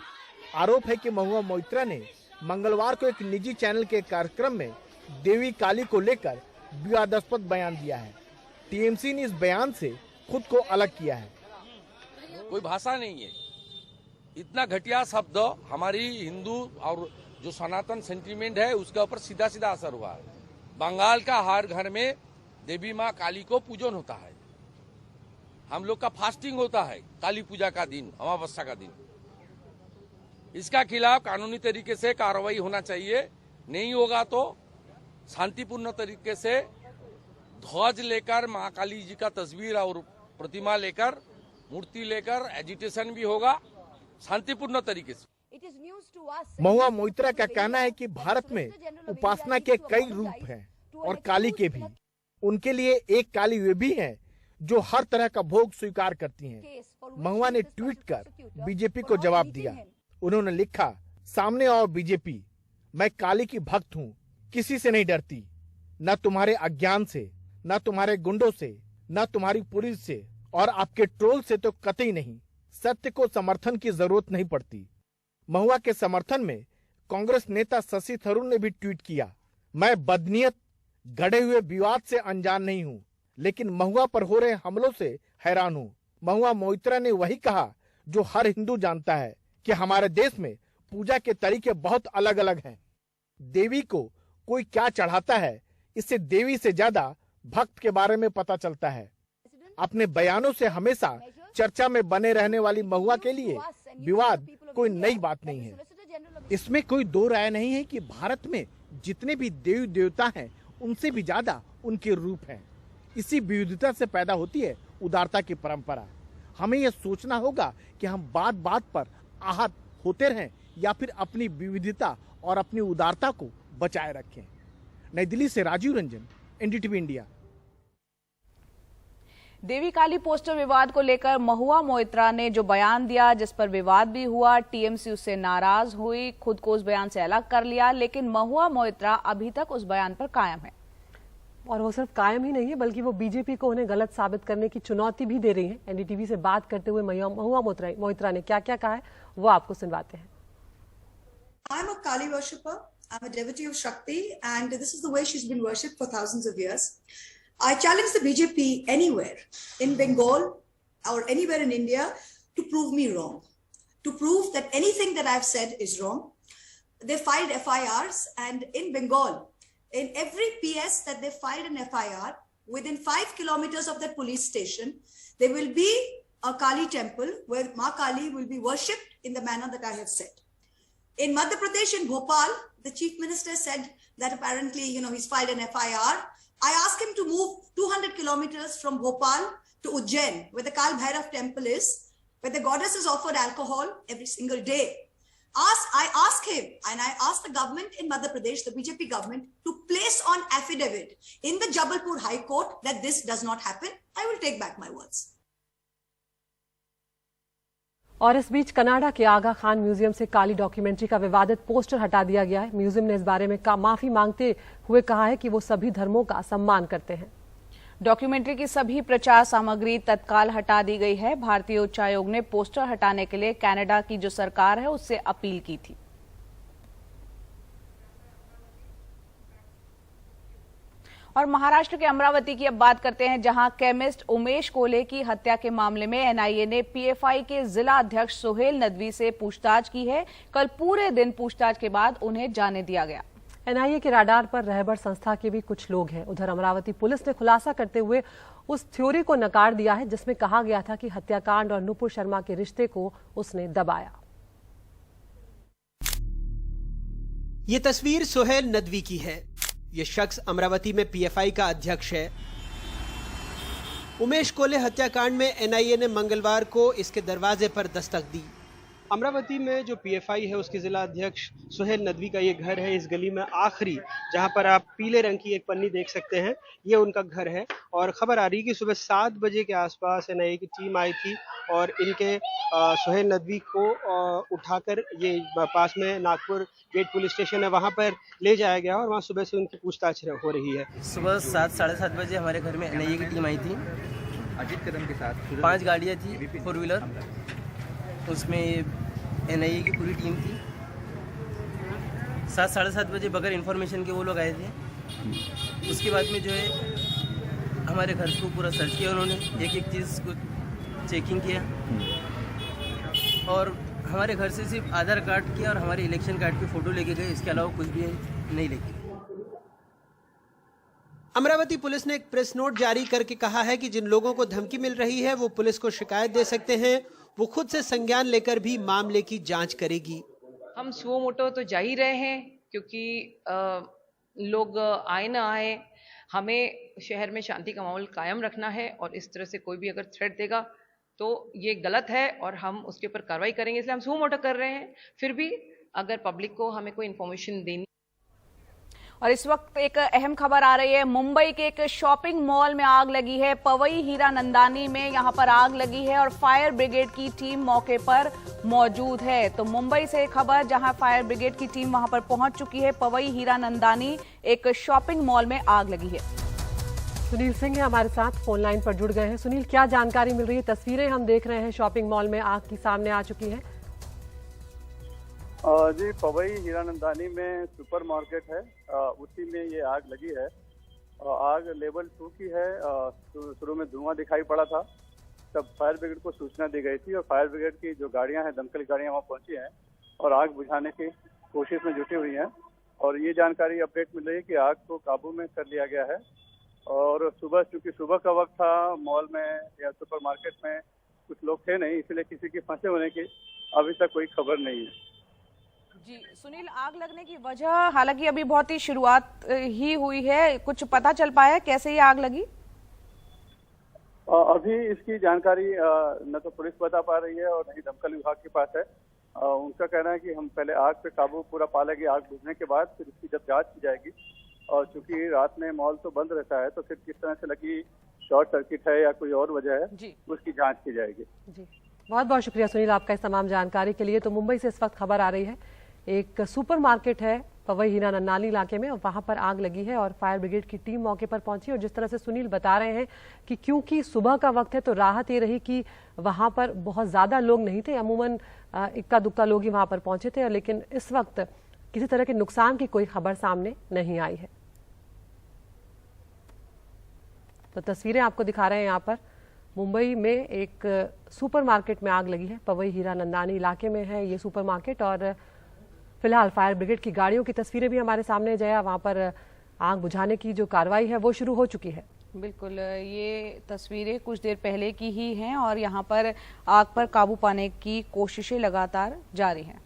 I: आरोप है कि महुआ मोइत्रा ने मंगलवार को एक निजी चैनल के कार्यक्रम में देवी काली को लेकर विवादास्पद बयान दिया है। टीएमसी ने इस बयान से खुद को अलग किया है।
J: कोई भाषा नहीं है, इतना घटिया शब्द हमारी हिंदू और जो सनातन सेंटीमेंट है उसके ऊपर सीधा सीधा असर हुआ है। बंगाल का हर घर में देवी माँ काली को पूजन होता है। हम लोग का फास्टिंग होता है काली पूजा का दिन, अमावस्या का दिन। इसका खिलाफ कानूनी तरीके से कार्रवाई होना चाहिए। नहीं होगा तो शांतिपूर्ण तरीके से ध्वज लेकर माँ काली जी का तस्वीर और प्रतिमा लेकर, मूर्ति लेकर एजिटेशन भी होगा शांतिपूर्ण तरीके से।
I: महुआ मोइत्रा का कहना है कि भारत में उपासना के कई रूप हैं और काली के भी। उनके लिए एक काली वे भी हैं जो हर तरह का भोग स्वीकार करती हैं। महुआ ने ट्वीट कर बीजेपी को जवाब दिया। उन्होंने लिखा, सामने आओ बीजेपी, मैं काली की भक्त हूँ, किसी से नहीं डरती, न तुम्हारे अज्ञान से, न तुम्हारे गुंडों से, न तुम्हारी पुलिस से और आपके ट्रोल से तो कतई नहीं। सत्य को समर्थन की जरूरत नहीं पड़ती। महुआ के समर्थन में कांग्रेस नेता शशि थरूर ने भी ट्वीट किया, मैं बदनीयत गढ़े हुए विवाद से अनजान नहीं हूँ, लेकिन महुआ पर हो रहे हमलों से हैरान हूँ। महुआ मोइत्रा ने वही कहा जो हर हिंदू जानता है कि हमारे देश में पूजा के तरीके बहुत अलग अलग हैं। देवी को कोई क्या चढ़ाता है, इससे देवी से ज्यादा भक्त के बारे में पता चलता है। अपने बयानों से हमेशा चर्चा में बने रहने वाली महुआ के लिए विवाद कोई नई बात नहीं है। इसमें कोई दो राय नहीं है कि भारत में जितने भी देवी देवता हैं उनसे भी ज्यादा उनके रूप हैं। इसी विविधता से पैदा होती है उदारता की परंपरा। हमें यह सोचना होगा कि हम बात बात पर आहत होते रहें या फिर अपनी विविधता और अपनी उदारता को बचाए रखें। नई दिल्ली से राजीव रंजन, एनडीटीवी इंडिया।
A: देवी काली पोस्टर विवाद को लेकर महुआ मोइत्रा ने जो बयान दिया, जिस पर विवाद भी हुआ, टीएमसी उससे नाराज हुई, खुद को उस बयान से अलग कर लिया, लेकिन महुआ मोइत्रा अभी तक उस बयान पर कायम है।
U: और वो सिर्फ कायम ही नहीं है बल्कि वो बीजेपी को उन्हें गलत साबित करने की चुनौती भी दे रही है। एनडीटीवी से बात करते हुए महुआ मोइत्रा ने क्या क्या कहा है वो आपको सुनवाते हैं।
K: I'm a Kali worshipper. I'm a devotee of Shakti, and this is the way she's been worshipped for thousands of years. I challenge the BJP anywhere in Bengal or anywhere in India to prove me wrong, to prove that anything that I've said is wrong. They filed FIRs, and in Bengal, in every PS that they filed an FIR, within 5 kilometers of that police station, there will be a Kali temple where Ma Kali will be worshipped in the manner that I have said. In Madhya Pradesh, in Bhopal, the chief minister said that apparently, he's filed an FIR. I asked him to move 200 kilometers from Bhopal to Ujjain, where the Kal Bhairav temple is, where the goddess is offered alcohol every single day. I asked him, and I asked the government in Madhya Pradesh, the BJP government, to place on affidavit in the Jabalpur High Court that this does not happen. I will take back my words.
U: और इस बीच कनाडा के आगा खान म्यूजियम से काली डॉक्यूमेंट्री का विवादित पोस्टर हटा दिया गया है। म्यूजियम ने इस बारे में माफी मांगते हुए कहा है कि वो सभी धर्मों का सम्मान करते हैं।
A: डॉक्यूमेंट्री की सभी प्रचार सामग्री तत्काल हटा दी गई है। भारतीय उच्चायोग ने पोस्टर हटाने के लिए कनाडा की जो सरकार है उससे अपील की थी। और महाराष्ट्र के अमरावती की अब बात करते हैं, जहां केमिस्ट उमेश कोल्हे की हत्या के मामले में एनआईए ने पीएफआई के जिला अध्यक्ष सुहेल नदवी से पूछताछ की है। कल पूरे दिन पूछताछ के बाद उन्हें जाने दिया गया।
U: एनआईए के राडार पर रहबर संस्था के भी कुछ लोग हैं। उधर अमरावती पुलिस ने खुलासा करते हुए उस थ्योरी को नकार दिया है जिसमें कहा गया था कि हत्याकांड और नुपुर शर्मा के रिश्ते को उसने दबाया।
L: ये तस्वीर सुहेल नदवी की है। ये शख्स अमरावती में पीएफआई का अध्यक्ष है। उमेश कोल्हे हत्याकांड में एनआईए ने मंगलवार को इसके दरवाजे पर दस्तक दी। अमरावती में जो पीएफआई है उसके जिला अध्यक्ष सुहेल नदवी का ये घर है। इस गली में आखिरी जहां पर आप पीले रंग की एक पन्नी देख सकते हैं, ये उनका घर है। और खबर आ रही है कि सुबह 7 बजे के आसपास एनआईए की टीम आई थी और इनके सुहेल नदवी को उठाकर ये पास में नागपुर गेट पुलिस स्टेशन है वहां पर ले जाया गया और वहां सुबह से उनकी पूछताछ हो रही है।
M: सुबह 7-7:30 बजे हमारे घर में एनआईए की टीम आई थी अजीत कदम के साथ। 5 गाड़ियाँ थी 4 व्हीलर, उसमें एनआईए की पूरी टीम थी। 7-7:30 बजे बगैर इन्फॉर्मेशन के वो लोग आए थे। उसके बाद में जो है हमारे घर को पूरा सर्च किया उन्होंने, एक चीज़ को चेकिंग किया और हमारे घर से सिर्फ आधार कार्ड की और हमारे इलेक्शन कार्ड की फ़ोटो लेके गए। इसके अलावा कुछ भी नहीं लेके।
L: अमरावती पुलिस ने एक प्रेस नोट जारी करके कहा है कि जिन लोगों को धमकी मिल रही है वो पुलिस को शिकायत दे सकते हैं। वो खुद से संज्ञान लेकर भी मामले की जांच करेगी।
N: हम सुओ मोटो तो जा ही रहे हैं क्योंकि लोग आए ना आए, हमें शहर में शांति का माहौल कायम रखना है और इस तरह से कोई भी अगर थ्रेट देगा तो ये गलत है और हम उसके ऊपर कार्रवाई करेंगे। इसलिए हम सुओ मोटो कर रहे हैं। फिर भी अगर पब्लिक को हमें कोई इन्फॉर्मेशन देनी।
A: और इस वक्त एक अहम खबर आ रही है। मुंबई के एक शॉपिंग मॉल में आग लगी है। पवई हीरा नंदानी में यहां पर आग लगी है और फायर ब्रिगेड की टीम मौके पर मौजूद है। तो मुंबई से खबर, जहां फायर ब्रिगेड की टीम वहां पर पहुंच चुकी है। पवई हीरा नंदानी एक शॉपिंग मॉल में आग लगी है।
U: सुनील सिंह है हमारे साथ, फोन लाइन पर जुड़ गए हैं। सुनील, क्या जानकारी मिल रही है? तस्वीरें हम देख रहे हैं शॉपिंग मॉल में आग की सामने आ चुकी है।
C: जी, पवई हीरानंदानी में सुपर मार्केट है, उसी में ये आग लगी है। आग लेवल 2 की है। शुरू में धुआं दिखाई पड़ा था, तब फायर ब्रिगेड को सूचना दी गई थी और फायर ब्रिगेड की जो गाड़ियां हैं, दमकल गाड़ियां वहां पहुंची हैं और आग बुझाने की कोशिश में जुटी हुई हैं। और ये जानकारी अपडेट मिल रही है कि आग को काबू में कर लिया गया है। और सुबह, चूंकि सुबह का वक्त था, मॉल में या सुपर मार्केट में कुछ लोग थे नहीं, इसलिए किसी के फंसे होने की अभी तक कोई खबर नहीं है।
A: जी सुनील, आग लगने की वजह, हालांकि अभी बहुत ही शुरुआत ही हुई है, कुछ पता चल पाया कैसे ये आग लगी?
C: अभी इसकी जानकारी न तो पुलिस बता पा रही है और न ही दमकल विभाग के पास है। उनका कहना है कि हम पहले आग पे काबू पूरा पा लेंगे, आग बुझने के बाद फिर इसकी जब जांच की जाएगी। और चूंकि रात में मॉल तो बंद रहता है, तो फिर किस तरह से लगी, शॉर्ट सर्किट है या कोई और वजह है, उसकी जांच की जाएगी।
U: जी, बहुत बहुत शुक्रिया सुनील आपका इस तमाम जानकारी के लिए। तो मुंबई से इस वक्त खबर आ रही है, एक सुपर मार्केट है पवई हीरा नंदानी इलाके में और वहां पर आग लगी है और फायर ब्रिगेड की टीम मौके पर पहुंची। और जिस तरह से सुनील बता रहे हैं कि क्योंकि सुबह का वक्त है तो राहत ये रही कि वहां पर बहुत ज्यादा लोग नहीं थे, अमूमन इक्का दुक्का लोग ही वहां पर पहुंचे थे। लेकिन इस वक्त किसी तरह के नुकसान की कोई खबर सामने नहीं आई है। तो तस्वीरें आपको दिखा रहे हैं यहाँ पर मुंबई में एक सुपरमार्केट में आग लगी है। पवई हीरा नंदानी इलाके में है ये सुपरमार्केट और फिलहाल फायर ब्रिगेड की गाड़ियों की तस्वीरें भी हमारे सामने जया, वहां पर आग बुझाने की जो कार्रवाई है वो शुरू हो चुकी है।
A: बिल्कुल, ये तस्वीरें कुछ देर पहले की ही हैं और यहाँ पर आग पर काबू पाने की कोशिशें लगातार जारी हैं।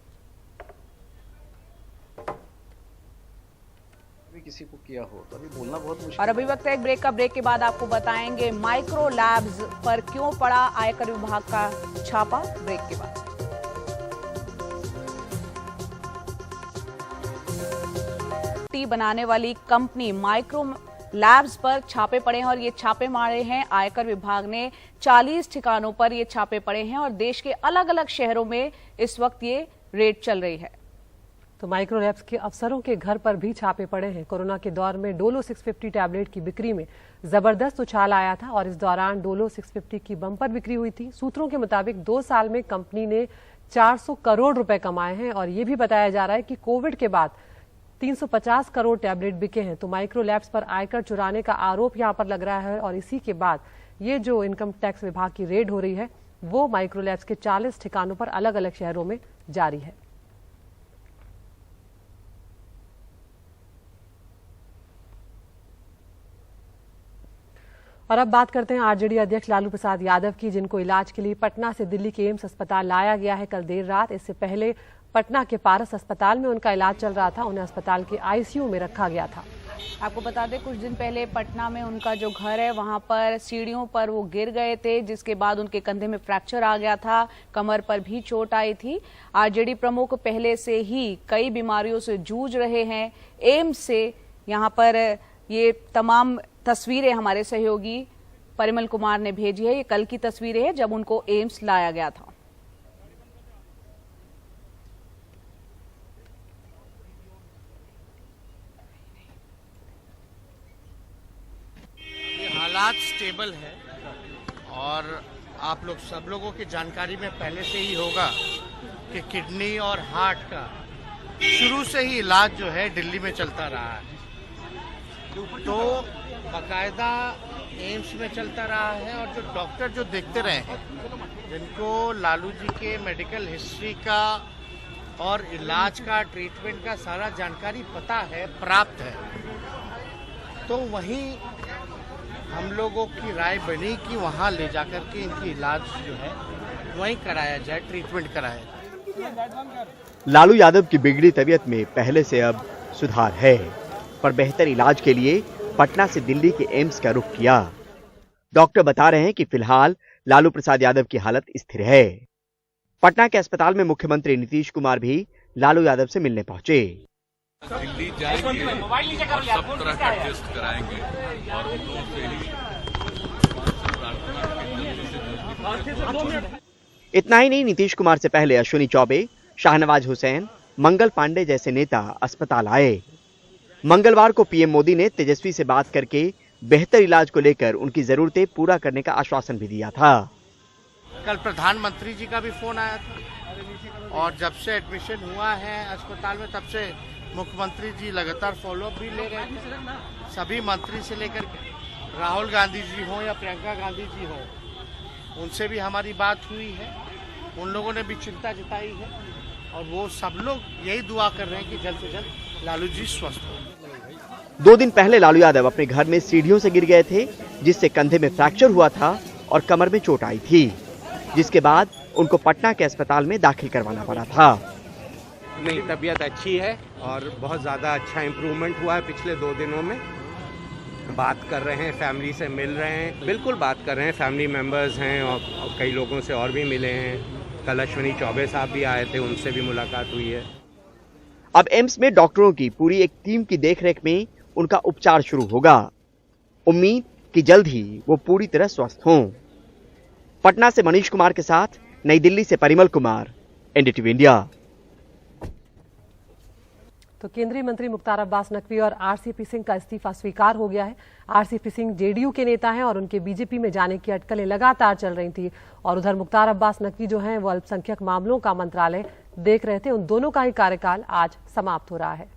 P: किसी को किया हो तो अभी बोलना बहुत मुश्किल।
A: और अभी वक्त है एक ब्रेक का। ब्रेक के बाद आपको बताएंगे माइक्रो लैब्स पर क्यों पड़ा आयकर विभाग का छापा। ब्रेक के बाद टी बनाने वाली कंपनी माइक्रो लैब्स पर छापे पड़े हैं और ये छापे मारे हैं आयकर विभाग ने। 40 ठिकानों पर ये छापे पड़े हैं और देश के अलग अलग शहरों में इस वक्त ये रेड चल रही है।
U: तो माइक्रो लैब्स के अफसरों के घर पर भी छापे पड़े हैं। कोरोना के दौर में डोलो 650 टैबलेट की बिक्री में जबरदस्त उछाल आया था और इस दौरान डोलो 650 की बम्पर बिक्री हुई थी। सूत्रों के मुताबिक 2 साल में कंपनी ने 400 करोड़ रुपए कमाए हैं और ये भी बताया जा रहा है कि कोविड के बाद 350 करोड़ टैबलेट बिके हैं। तो माइक्रो लैब्स पर आयकर चुराने का आरोप यहां पर लग रहा है और इसी के बाद ये जो इनकम टैक्स विभाग की रेड हो रही है वो माइक्रो लैब्स के 40 ठिकानों पर अलग अलग शहरों में जारी है। और अब बात करते हैं आरजेडी अध्यक्ष लालू प्रसाद यादव की, जिनको इलाज के लिए पटना से दिल्ली के एम्स अस्पताल लाया गया है कल देर रात। इससे पहले पटना के पारस अस्पताल में उनका इलाज चल रहा था, उन्हें अस्पताल के आईसीयू में रखा गया था।
A: आपको बता दें कुछ दिन पहले पटना में उनका जो घर है वहां पर सीढ़ियों पर वो गिर गए थे, जिसके बाद उनके कंधे में फ्रैक्चर आ गया था, कमर पर भी चोट आई थी। आरजेडी प्रमुख पहले से ही कई बीमारियों से जूझ रहे हैं। एम्स से यहाँ पर ये तमाम तस्वीरें हमारे सहयोगी परिमल कुमार ने भेजी है। ये कल की तस्वीरें हैं जब उनको एम्स लाया गया था।
E: हालात स्टेबल है और आप लोग सब लोगों की जानकारी में पहले से ही होगा कि किडनी और हार्ट का शुरू से ही इलाज जो है दिल्ली में चलता रहा है। तो बाकायदा एम्स में चलता रहा है और जो डॉक्टर जो देखते रहे हैं, जिनको लालू जी के मेडिकल हिस्ट्री का और इलाज का, ट्रीटमेंट का सारा जानकारी पता है, प्राप्त है, तो वहीं हम लोगों की राय बनी कि वहाँ ले जाकर के इनकी इलाज जो है वहीं कराया जाए, ट्रीटमेंट कराया जाए।
V: लालू यादव की बिगड़ी तबीयत में पहले से अब सुधार है, पर बेहतर इलाज के लिए पटना से दिल्ली के एम्स का रुख किया। डॉक्टर बता रहे हैं कि फिलहाल लालू प्रसाद यादव की हालत स्थिर है। पटना के अस्पताल में मुख्यमंत्री नीतीश कुमार भी लालू यादव से मिलने पहुंचे।
W: दिल्ली जाएंगे और सब तरह का टेस्ट कराएंगे और उन लोगों से ही।
V: इतना ही नहीं, नीतीश कुमार से पहले अश्विनी चौबे, शाहनवाज हुसैन, मंगल पांडे जैसे नेता अस्पताल आए। मंगलवार को पीएम मोदी ने तेजस्वी से बात करके बेहतर इलाज को लेकर उनकी जरूरतें पूरा करने का आश्वासन भी दिया था।
E: कल प्रधानमंत्री जी का भी फोन आया था और जब से एडमिशन हुआ है अस्पताल में तब से मुख्यमंत्री जी लगातार फॉलोअप भी ले रहे हैं। सभी मंत्री से लेकर के राहुल गांधी जी हो या प्रियंका गांधी जी हो, उनसे भी हमारी बात हुई है। उन लोगों ने भी चिंता जताई है और वो सब लोग यही दुआ कर रहे हैं कि जल्द से जल्द लालू जी स्वस्थ हो।
V: 2 दिन पहले लालू यादव अपने घर में सीढ़ियों से गिर गए थे, जिससे कंधे में फ्रैक्चर हुआ था और कमर में चोट आई थी, जिसके बाद उनको पटना के अस्पताल में दाखिल करवाना पड़ा था।
X: नहीं, तबीयत अच्छी है और बहुत ज़्यादा अच्छा इम्प्रूवमेंट हुआ है पिछले 2 दिनों में। बात कर रहे हैं, फैमिली से मिल रहे हैं, बिल्कुल बात कर रहे हैं, फैमिली मेंबर्स हैं और कई लोगों से और भी मिले हैं। कल अश्विनी चौबे साहब भी आए थे, उनसे भी मुलाकात हुई है।
V: अब एम्स में डॉक्टरों की पूरी एक टीम की देखरेख में उनका उपचार शुरू होगा। उम्मीद कि जल्द ही वो पूरी तरह स्वस्थ हों। पटना से मनीष कुमार के साथ नई दिल्ली से परिमल कुमार, एनडीटीवी इंडिया।
U: तो केंद्रीय मंत्री मुख्तार अब्बास नकवी और आरसीपी सिंह का इस्तीफा स्वीकार हो गया है। आरसीपी सिंह जेडीयू के नेता हैं और उनके बीजेपी में जाने की अटकलें लगातार चल रही थी और उधर मुख्तार अब्बास नकवी जो हैं वो अल्पसंख्यक मामलों का मंत्रालय देख रहे थे। उन दोनों का ही कार्यकाल आज समाप्त हो रहा है।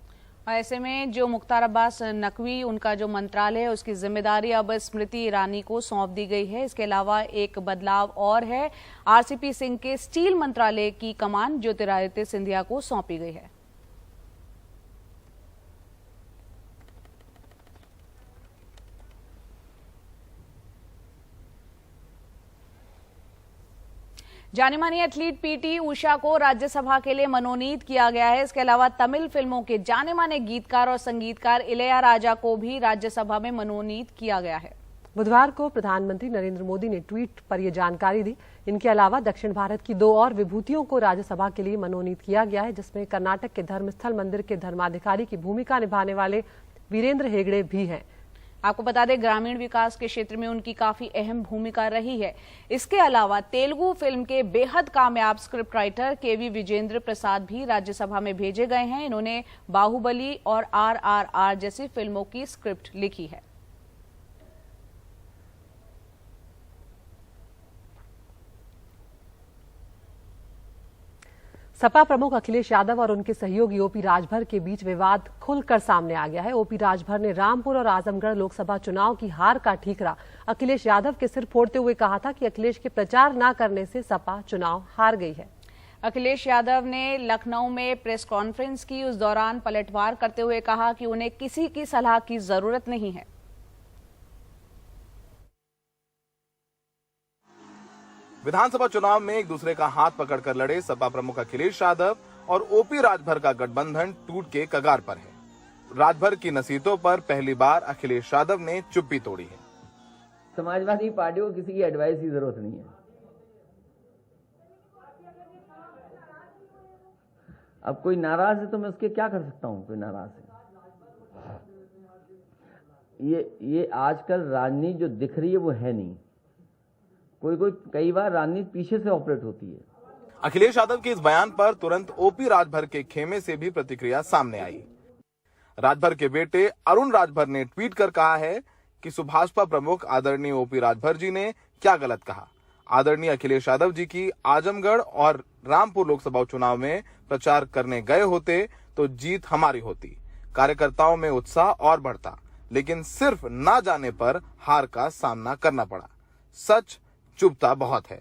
A: ऐसे में जो मुख्तार अब्बास नकवी उनका जो मंत्रालय है उसकी जिम्मेदारी अब स्मृति ईरानी को सौंप दी गई है। इसके अलावा एक बदलाव और है, आरसीपी सिंह के स्टील मंत्रालय की कमान ज्योतिरादित्य सिंधिया को सौंपी गई है। जानी मानी एथलीट पीटी उषा को राज्यसभा के लिए मनोनीत किया गया है। इसके अलावा तमिल फिल्मों के जाने माने गीतकार और संगीतकार इलैयाराजा को भी राज्यसभा में मनोनीत किया गया है।
U: बुधवार को प्रधानमंत्री नरेंद्र मोदी ने ट्वीट पर यह जानकारी दी। इनके अलावा दक्षिण भारत की 2 और विभूतियों को राज्यसभा के लिए मनोनीत किया गया है, जिसमें कर्नाटक के धर्मस्थल मंदिर के धर्माधिकारी की भूमिका निभाने वाले वीरेंद्र हेगड़े भी हैं।
A: आपको बता दें, ग्रामीण विकास के क्षेत्र में उनकी काफी अहम भूमिका रही है। इसके अलावा तेलुगु फिल्म के बेहद कामयाब स्क्रिप्ट राइटर केवी विजेंद्र प्रसाद भी राज्यसभा में भेजे गए हैं। इन्होंने बाहुबली और RRR जैसी फिल्मों की स्क्रिप्ट लिखी है।
U: सपा प्रमुख अखिलेश यादव और उनके सहयोगी ओपी राजभर के बीच विवाद खुलकर सामने आ गया है। ओपी राजभर ने रामपुर और आजमगढ़ लोकसभा चुनाव की हार का ठीकरा अखिलेश यादव के सिर फोड़ते हुए कहा था कि अखिलेश के प्रचार न करने से सपा चुनाव हार गई है।
A: अखिलेश यादव ने लखनऊ में प्रेस कॉन्फ्रेंस की, उस दौरान पलटवार करते हुए कहा कि उन्हें किसी की सलाह की जरूरत नहीं है।
D: विधानसभा चुनाव में एक दूसरे का हाथ पकड़कर लड़े सपा प्रमुख अखिलेश यादव और ओपी राजभर का गठबंधन टूट के कगार पर है। राजभर की नसीहतों पर पहली बार अखिलेश यादव ने चुप्पी तोड़ी है।
F: समाजवादी पार्टी को किसी की एडवाइस की जरूरत नहीं है। अब कोई नाराज है तो मैं उसके क्या कर सकता हूं? कोई नाराज है, ये आजकल राजनीति जो दिख रही है वो है नहीं। कोई कई बार राजनीति पीछे से ऑपरेट होती है।
D: अखिलेश यादव के इस बयान पर तुरंत ओपी राजभर के खेमे से भी प्रतिक्रिया सामने आई। राजभर के बेटे अरुण राजभर ने ट्वीट कर कहा है कि सुभाषपा प्रमुख आदरणीय ओपी राजभर जी ने क्या गलत कहा। आदरणीय अखिलेश यादव जी की आजमगढ़ और रामपुर लोकसभा चुनाव में प्रचार करने गए होते तो जीत हमारी होती, कार्यकर्ताओं में उत्साह और बढ़ता, लेकिन सिर्फ ना जाने पर हार का सामना करना पड़ा। सच चुभता बहुत है।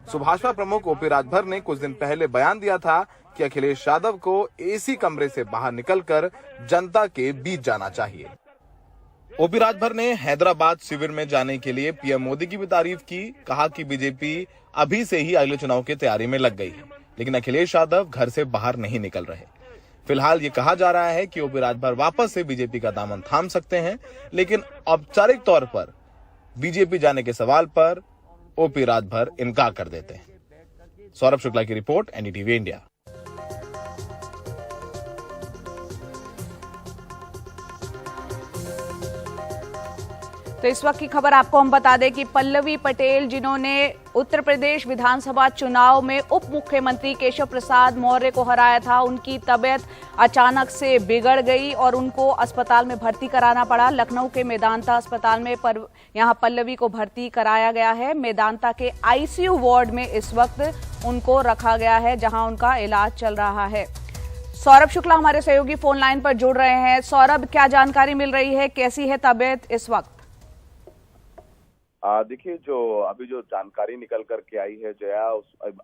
D: सुभाषपा प्रमुख ओपी राजभर ने कुछ दिन पहले बयान दिया था कि अखिलेश यादव को एसी कमरे से बाहर निकलकर जनता के बीच जाना चाहिए। ओपी राजभर ने हैदराबाद शिविर में जाने के लिए पीएम मोदी की भी तारीफ की। कहा कि बीजेपी अभी से ही अगले चुनाव की तैयारी में लग गई है, लेकिन अखिलेश यादव घर से बाहर नहीं निकल रहे। फिलहाल ये कहा जा रहा है कि ओपी राजभर वापस से बीजेपी का दामन थाम सकते हैं, लेकिन औपचारिक तौर पर बीजेपी जाने के सवाल पर ओपी राजभर इनकार कर देते हैं। सौरभ शुक्ला की रिपोर्ट, एनडीटीवी इंडिया।
A: तो इस वक्त की खबर आपको हम बता दें कि पल्लवी पटेल, जिन्होंने उत्तर प्रदेश विधानसभा चुनाव में उप मुख्यमंत्री केशव प्रसाद मौर्य को हराया था, उनकी तबीयत अचानक से बिगड़ गई और उनको अस्पताल में भर्ती कराना पड़ा। लखनऊ के मेदांता अस्पताल में यहां पल्लवी को भर्ती कराया गया है। मेदांता के आईसीयू वार्ड में इस वक्त उनको रखा गया है, जहां उनका इलाज चल रहा है। सौरभ शुक्ला हमारे सहयोगी फोन लाइन पर जुड़ रहे हैं। सौरभ, क्या जानकारी मिल रही है, कैसी है तबीयत इस वक्त?
G: देखिए, जो जानकारी निकल कर के आई है जया,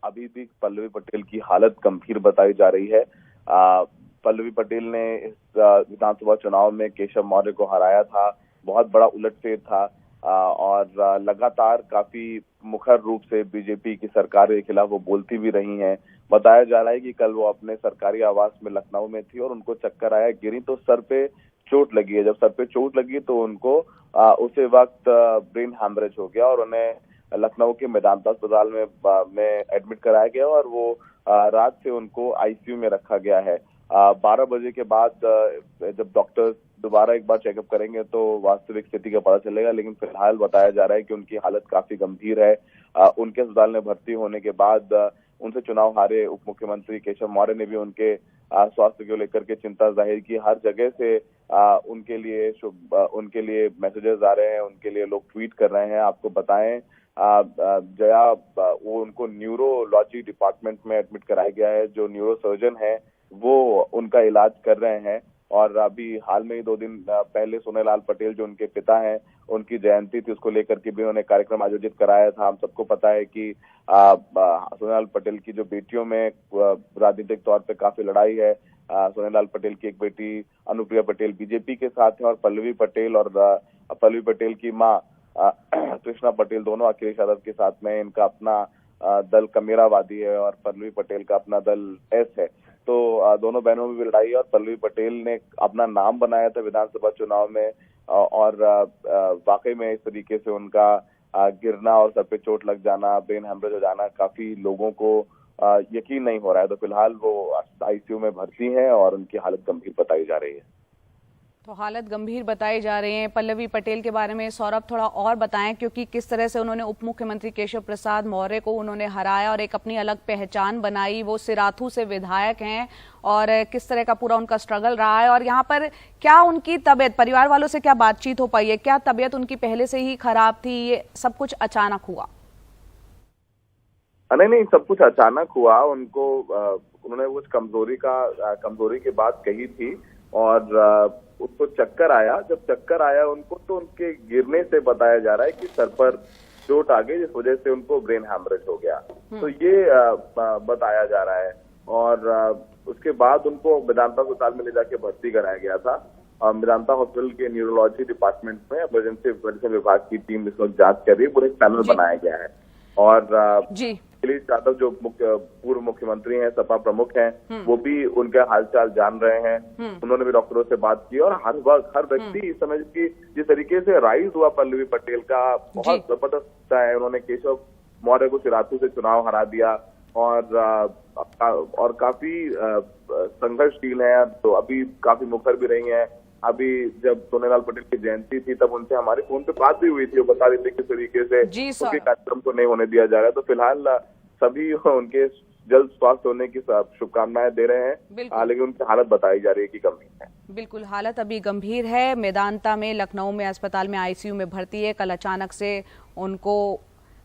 G: अभी भी पल्लवी पटेल की हालत गंभीर बताई जा रही है। पल्लवी पटेल ने इस विधानसभा चुनाव में केशव मौर्य को हराया था। बहुत बड़ा उलटफेर था और लगातार काफी मुखर रूप से बीजेपी की सरकार के खिलाफ वो बोलती भी रही हैं। बताया जा रहा है कि कल वो अपने सरकारी आवास में लखनऊ में थी और उनको चक्कर आया, गिरी तो सर पे चोट लगी है। जब सर पे चोट लगी तो उनको उसी वक्त ब्रेन हैमरेज हो गया और उन्हें लखनऊ के मेदांता अस्पताल में एडमिट कराया गया और वो रात से उनको आईसीयू में रखा गया है। 12 बजे के बाद जब डॉक्टर्स दोबारा एक बार चेकअप करेंगे तो वास्तविक स्थिति का पता चलेगा, लेकिन फिलहाल बताया जा रहा है कि उनकी हालत काफी गंभीर है। उनके अस्पताल में भर्ती होने के बाद उनसे चुनाव हारे उप मुख्यमंत्री केशव मौर्य ने भी उनके स्वास्थ्य को लेकर के चिंता जाहिर की। हर जगह से उनके लिए मैसेजेस आ रहे हैं, उनके लिए लोग ट्वीट कर रहे हैं। आपको बताएं जया, वो उनको न्यूरोलॉजी डिपार्टमेंट में एडमिट कराया गया है। जो न्यूरो सर्जन है वो उनका इलाज कर रहे हैं। और अभी हाल में ही 2 दिन पहले सोनेलाल पटेल जो उनके पिता हैं, उनकी जयंती थी, उसको लेकर के भी उन्होंने कार्यक्रम आयोजित कराया था। हम सबको पता है कि सोनेलाल पटेल की जो बेटियों में राजनीतिक तौर पे काफी लड़ाई है। सोनेलाल पटेल की एक बेटी अनुप्रिया पटेल बीजेपी के साथ है और पल्लवी पटेल की माँ कृष्णा पटेल दोनों अखिलेश यादव के साथ में। इनका अपना दल कमेरावादी है और पल्लवी पटेल का अपना दल एस है। तो दोनों बहनों में भी लड़ाई है और पल्लवी पटेल ने अपना नाम बनाया था विधानसभा चुनाव में और वाकई में इस तरीके से उनका गिरना और सर पे चोट लग जाना, ब्रेन हेमरेज हो जाना काफी लोगों को यकीन नहीं हो रहा है। तो फिलहाल वो आईसीयू में भर्ती हैं और उनकी हालत गंभीर बताई जा रही है।
A: तो हालत गंभीर बताई जा रही है। पल्लवी पटेल के बारे में सौरभ थोड़ा और बताएं, क्योंकि किस तरह से उन्होंने उप मुख्यमंत्री केशव प्रसाद मौर्य को उन्होंने हराया और एक अपनी अलग पहचान बनाई। वो सिराथू से विधायक हैं और किस तरह का पूरा उनका स्ट्रगल रहा है और यहाँ पर क्या उनकी तबीयत, परिवार वालों से क्या बातचीत हो पाई है? क्या तबीयत उनकी पहले से ही खराब थी, ये सब कुछ अचानक हुआ?
G: नहीं, सब कुछ अचानक हुआ। उन्होंने कुछ कमजोरी की बात कही थी और उसको चक्कर आया। जब चक्कर आया उनको तो उनके गिरने से बताया जा रहा है कि सर पर चोट आ गई, जिस वजह से उनको ब्रेन हैमरेज हो गया। तो ये बताया जा रहा है और उसके बाद उनको मेदांता अस्पताल में ले जाके भर्ती कराया गया था। मेदांता हॉस्पिटल के न्यूरोलॉजी डिपार्टमेंट में इमरजेंसी मेडिसिन विभाग की टीम इस वक्त जांच कर रही है। पूरे पैनल बनाया गया है और अखिलेश यादव जो पूर्व मुख्यमंत्री हैं, सपा प्रमुख हैं, वो भी उनके हालचाल जान रहे हैं। उन्होंने भी डॉक्टरों से बात की और हर व्यक्ति इस समय की जिस तरीके से राइज हुआ पल्लवी पटेल का बहुत जबरदस्त है। उन्होंने केशव मौर्य को सिराथू से चुनाव हरा दिया और काफी संघर्षशील है। तो अभी काफी मुखर भी रही हैं। अभी जब सोनेलाल पटेल की जयंती थी तब उनसे हमारे फोन पे बात भी हुई थी। वो बता रहे थे किस तरीके से उनके कार्यक्रम को नहीं होने दिया जा रहा है। तो फिलहाल सभी उनके जल्द स्वास्थ्य होने की शुभकामनाएं दे रहे हैं, लेकिन उनकी हालत बताई जा रही है कि गंभीर है।
A: बिल्कुल, हालत अभी गंभीर है। मेदांता में, लखनऊ में अस्पताल में आईसीयू में भर्ती है। कल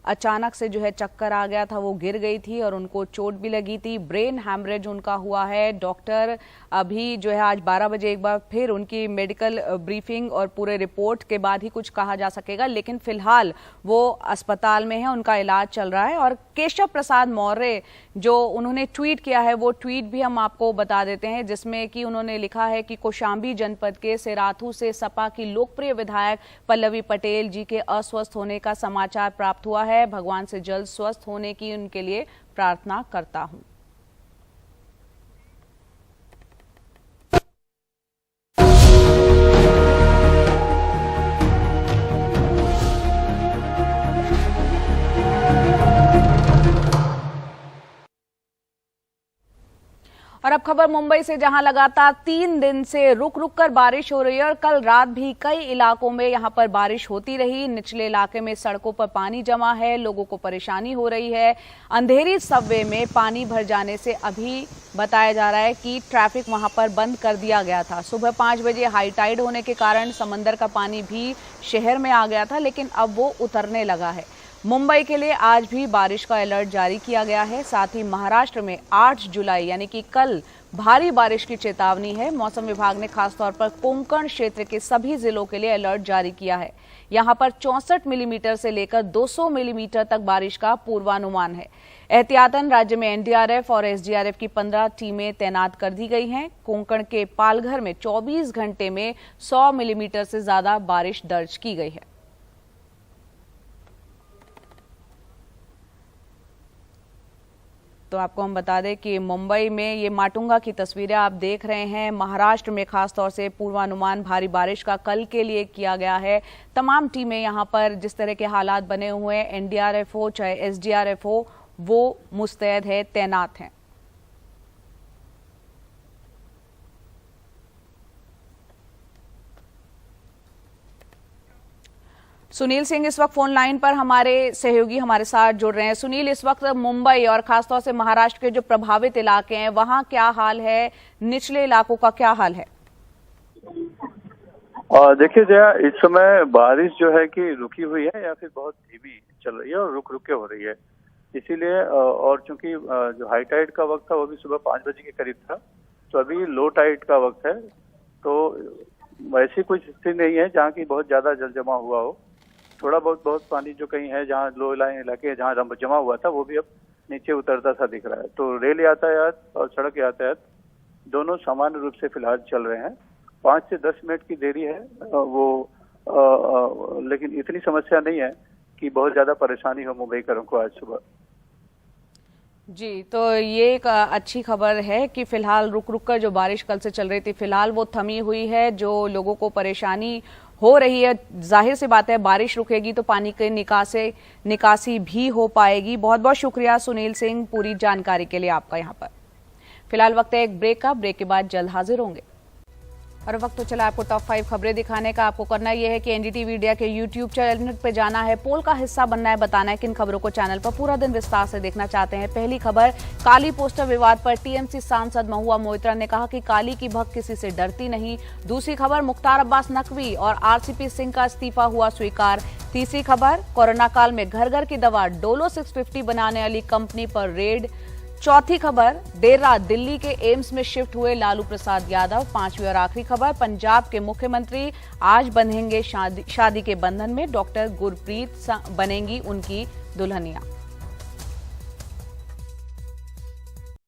A: अचानक से जो है चक्कर आ गया था, वो गिर गई थी और उनको चोट भी लगी थी। ब्रेन हैमरेज उनका हुआ है। डॉक्टर अभी जो है आज 12 बजे एक बार फिर उनकी मेडिकल ब्रीफिंग और पूरे रिपोर्ट के बाद ही कुछ कहा जा सकेगा, लेकिन फिलहाल वो अस्पताल में है, उनका इलाज चल रहा है। और केशव प्रसाद मौर्य जो उन्होंने ट्वीट किया है, वो ट्वीट भी हम आपको बता देते हैं, जिसमें कि उन्होंने लिखा है कि कौशाम्बी जनपद के सिराथू से सपा की लोकप्रिय विधायक पल्लवी पटेल जी के अस्वस्थ होने का समाचार प्राप्त हुआ है। भगवान से जल्द स्वस्थ होने की उनके लिए प्रार्थना करता हूं। और अब खबर मुंबई से, जहां लगातार 3 दिन से रुक रुक कर बारिश हो रही है और कल रात भी कई इलाकों में यहां पर बारिश होती रही। निचले इलाके में सड़कों पर पानी जमा है, लोगों को परेशानी हो रही है। अंधेरी सबवे में पानी भर जाने से अभी बताया जा रहा है कि ट्रैफिक वहां पर बंद कर दिया गया था। सुबह 5 बजे हाई टाइड होने के कारण समंदर का पानी भी शहर में आ गया था, लेकिन अब वो उतरने लगा है। मुंबई के लिए आज भी बारिश का अलर्ट जारी किया गया है। साथ ही महाराष्ट्र में 8 जुलाई यानी कि कल भारी बारिश की चेतावनी है। मौसम विभाग ने खासतौर पर कोंकण क्षेत्र के सभी जिलों के लिए अलर्ट जारी किया है। यहां पर 64 मिलीमीटर से लेकर 200 मिलीमीटर तक बारिश का पूर्वानुमान है। एहतियातन राज्य में एनडीआरएफ और एसडीआरएफ की 15 टीमें तैनात कर दी गई हैं। कोंकण के पालघर में 24 घंटे में 100 मिलीमीटर से ज्यादा बारिश दर्ज की गई है। तो आपको हम बता दें कि मुंबई में ये माटुंगा की तस्वीरें आप देख रहे हैं। महाराष्ट्र में खासतौर से पूर्वानुमान भारी बारिश का कल के लिए किया गया है। तमाम टीमें यहां पर जिस तरह के हालात बने हुए हैं, एनडीआरएफ हो चाहे एसडीआरएफ हो, वो मुस्तैद है, तैनात हैं। सुनील सिंह इस वक्त फोन लाइन पर हमारे सहयोगी हमारे साथ जुड़ रहे हैं। सुनील, इस वक्त मुंबई और खासतौर से महाराष्ट्र के जो प्रभावित इलाके हैं, वहां क्या हाल है? निचले इलाकों का क्या हाल है?
C: देखिए जया, इस समय बारिश जो है कि रुकी हुई है या फिर बहुत धीमी चल रही है और रुक रुक के हो रही है। इसीलिए और चूंकि जो हाई टाइड का वक्त था वो भी सुबह 5 बजे के करीब था, तो अभी लो टाइड का वक्त है, तो वैसी कुछ स्थिति नहीं है जहाँ की बहुत ज्यादा जल जमा हुआ हो। थोड़ा बहुत पानी जो कहीं है जहाँ लो इलाके जहाँ जमा हुआ था वो भी अब नीचे उतरता सा दिख रहा है। तो रेल यातायात और सड़क यातायात दोनों सामान्य रूप से फिलहाल चल रहे हैं। 5 से 10 मिनट की देरी है लेकिन इतनी समस्या नहीं है कि बहुत ज्यादा परेशानी हो मुंबईकरों को आज सुबह।
A: जी, तो ये एक अच्छी खबर है कि फिलहाल रुक रुक कर जो बारिश कल से चल रही थी फिलहाल वो थमी हुई है। जो लोगों को परेशानी हो रही है, जाहिर सी बात है बारिश रुकेगी तो पानी की निकासी भी हो पाएगी। बहुत बहुत शुक्रिया सुनील सिंह पूरी जानकारी के लिए आपका। यहाँ पर फिलहाल वक्त है एक ब्रेक का, ब्रेक के बाद जल्द हाजिर होंगे। और वक्त तो चला आपको टॉप 5 खबरें दिखाने का। आपको करना यह है कि एनडीटीवी इंडिया के यूट्यूब चैनल पे जाना है, पोल का हिस्सा बनना है, बताना है किन खबरों को चैनल पर पूरा दिन विस्तार से देखना चाहते हैं। पहली खबर, काली पोस्टर विवाद पर टीएमसी सांसद महुआ मोइत्रा ने कहा कि काली की भक्त किसी से डरती नहीं। दूसरी खबर, मुख्तार अब्बास नकवी और आरसीपी सिंह का इस्तीफा हुआ स्वीकार। तीसरी खबर, कोरोना काल में घर घर की दवा डोलो 650 बनाने वाली कंपनी पर रेड। चौथी खबर, देर रात दिल्ली के एम्स में शिफ्ट हुए लालू प्रसाद यादव। पांचवी और आखिरी खबर, पंजाब के मुख्यमंत्री आज बंधेंगे शादी के बंधन में, डॉक्टर गुरप्रीत बनेंगी उनकी दुल्हनिया।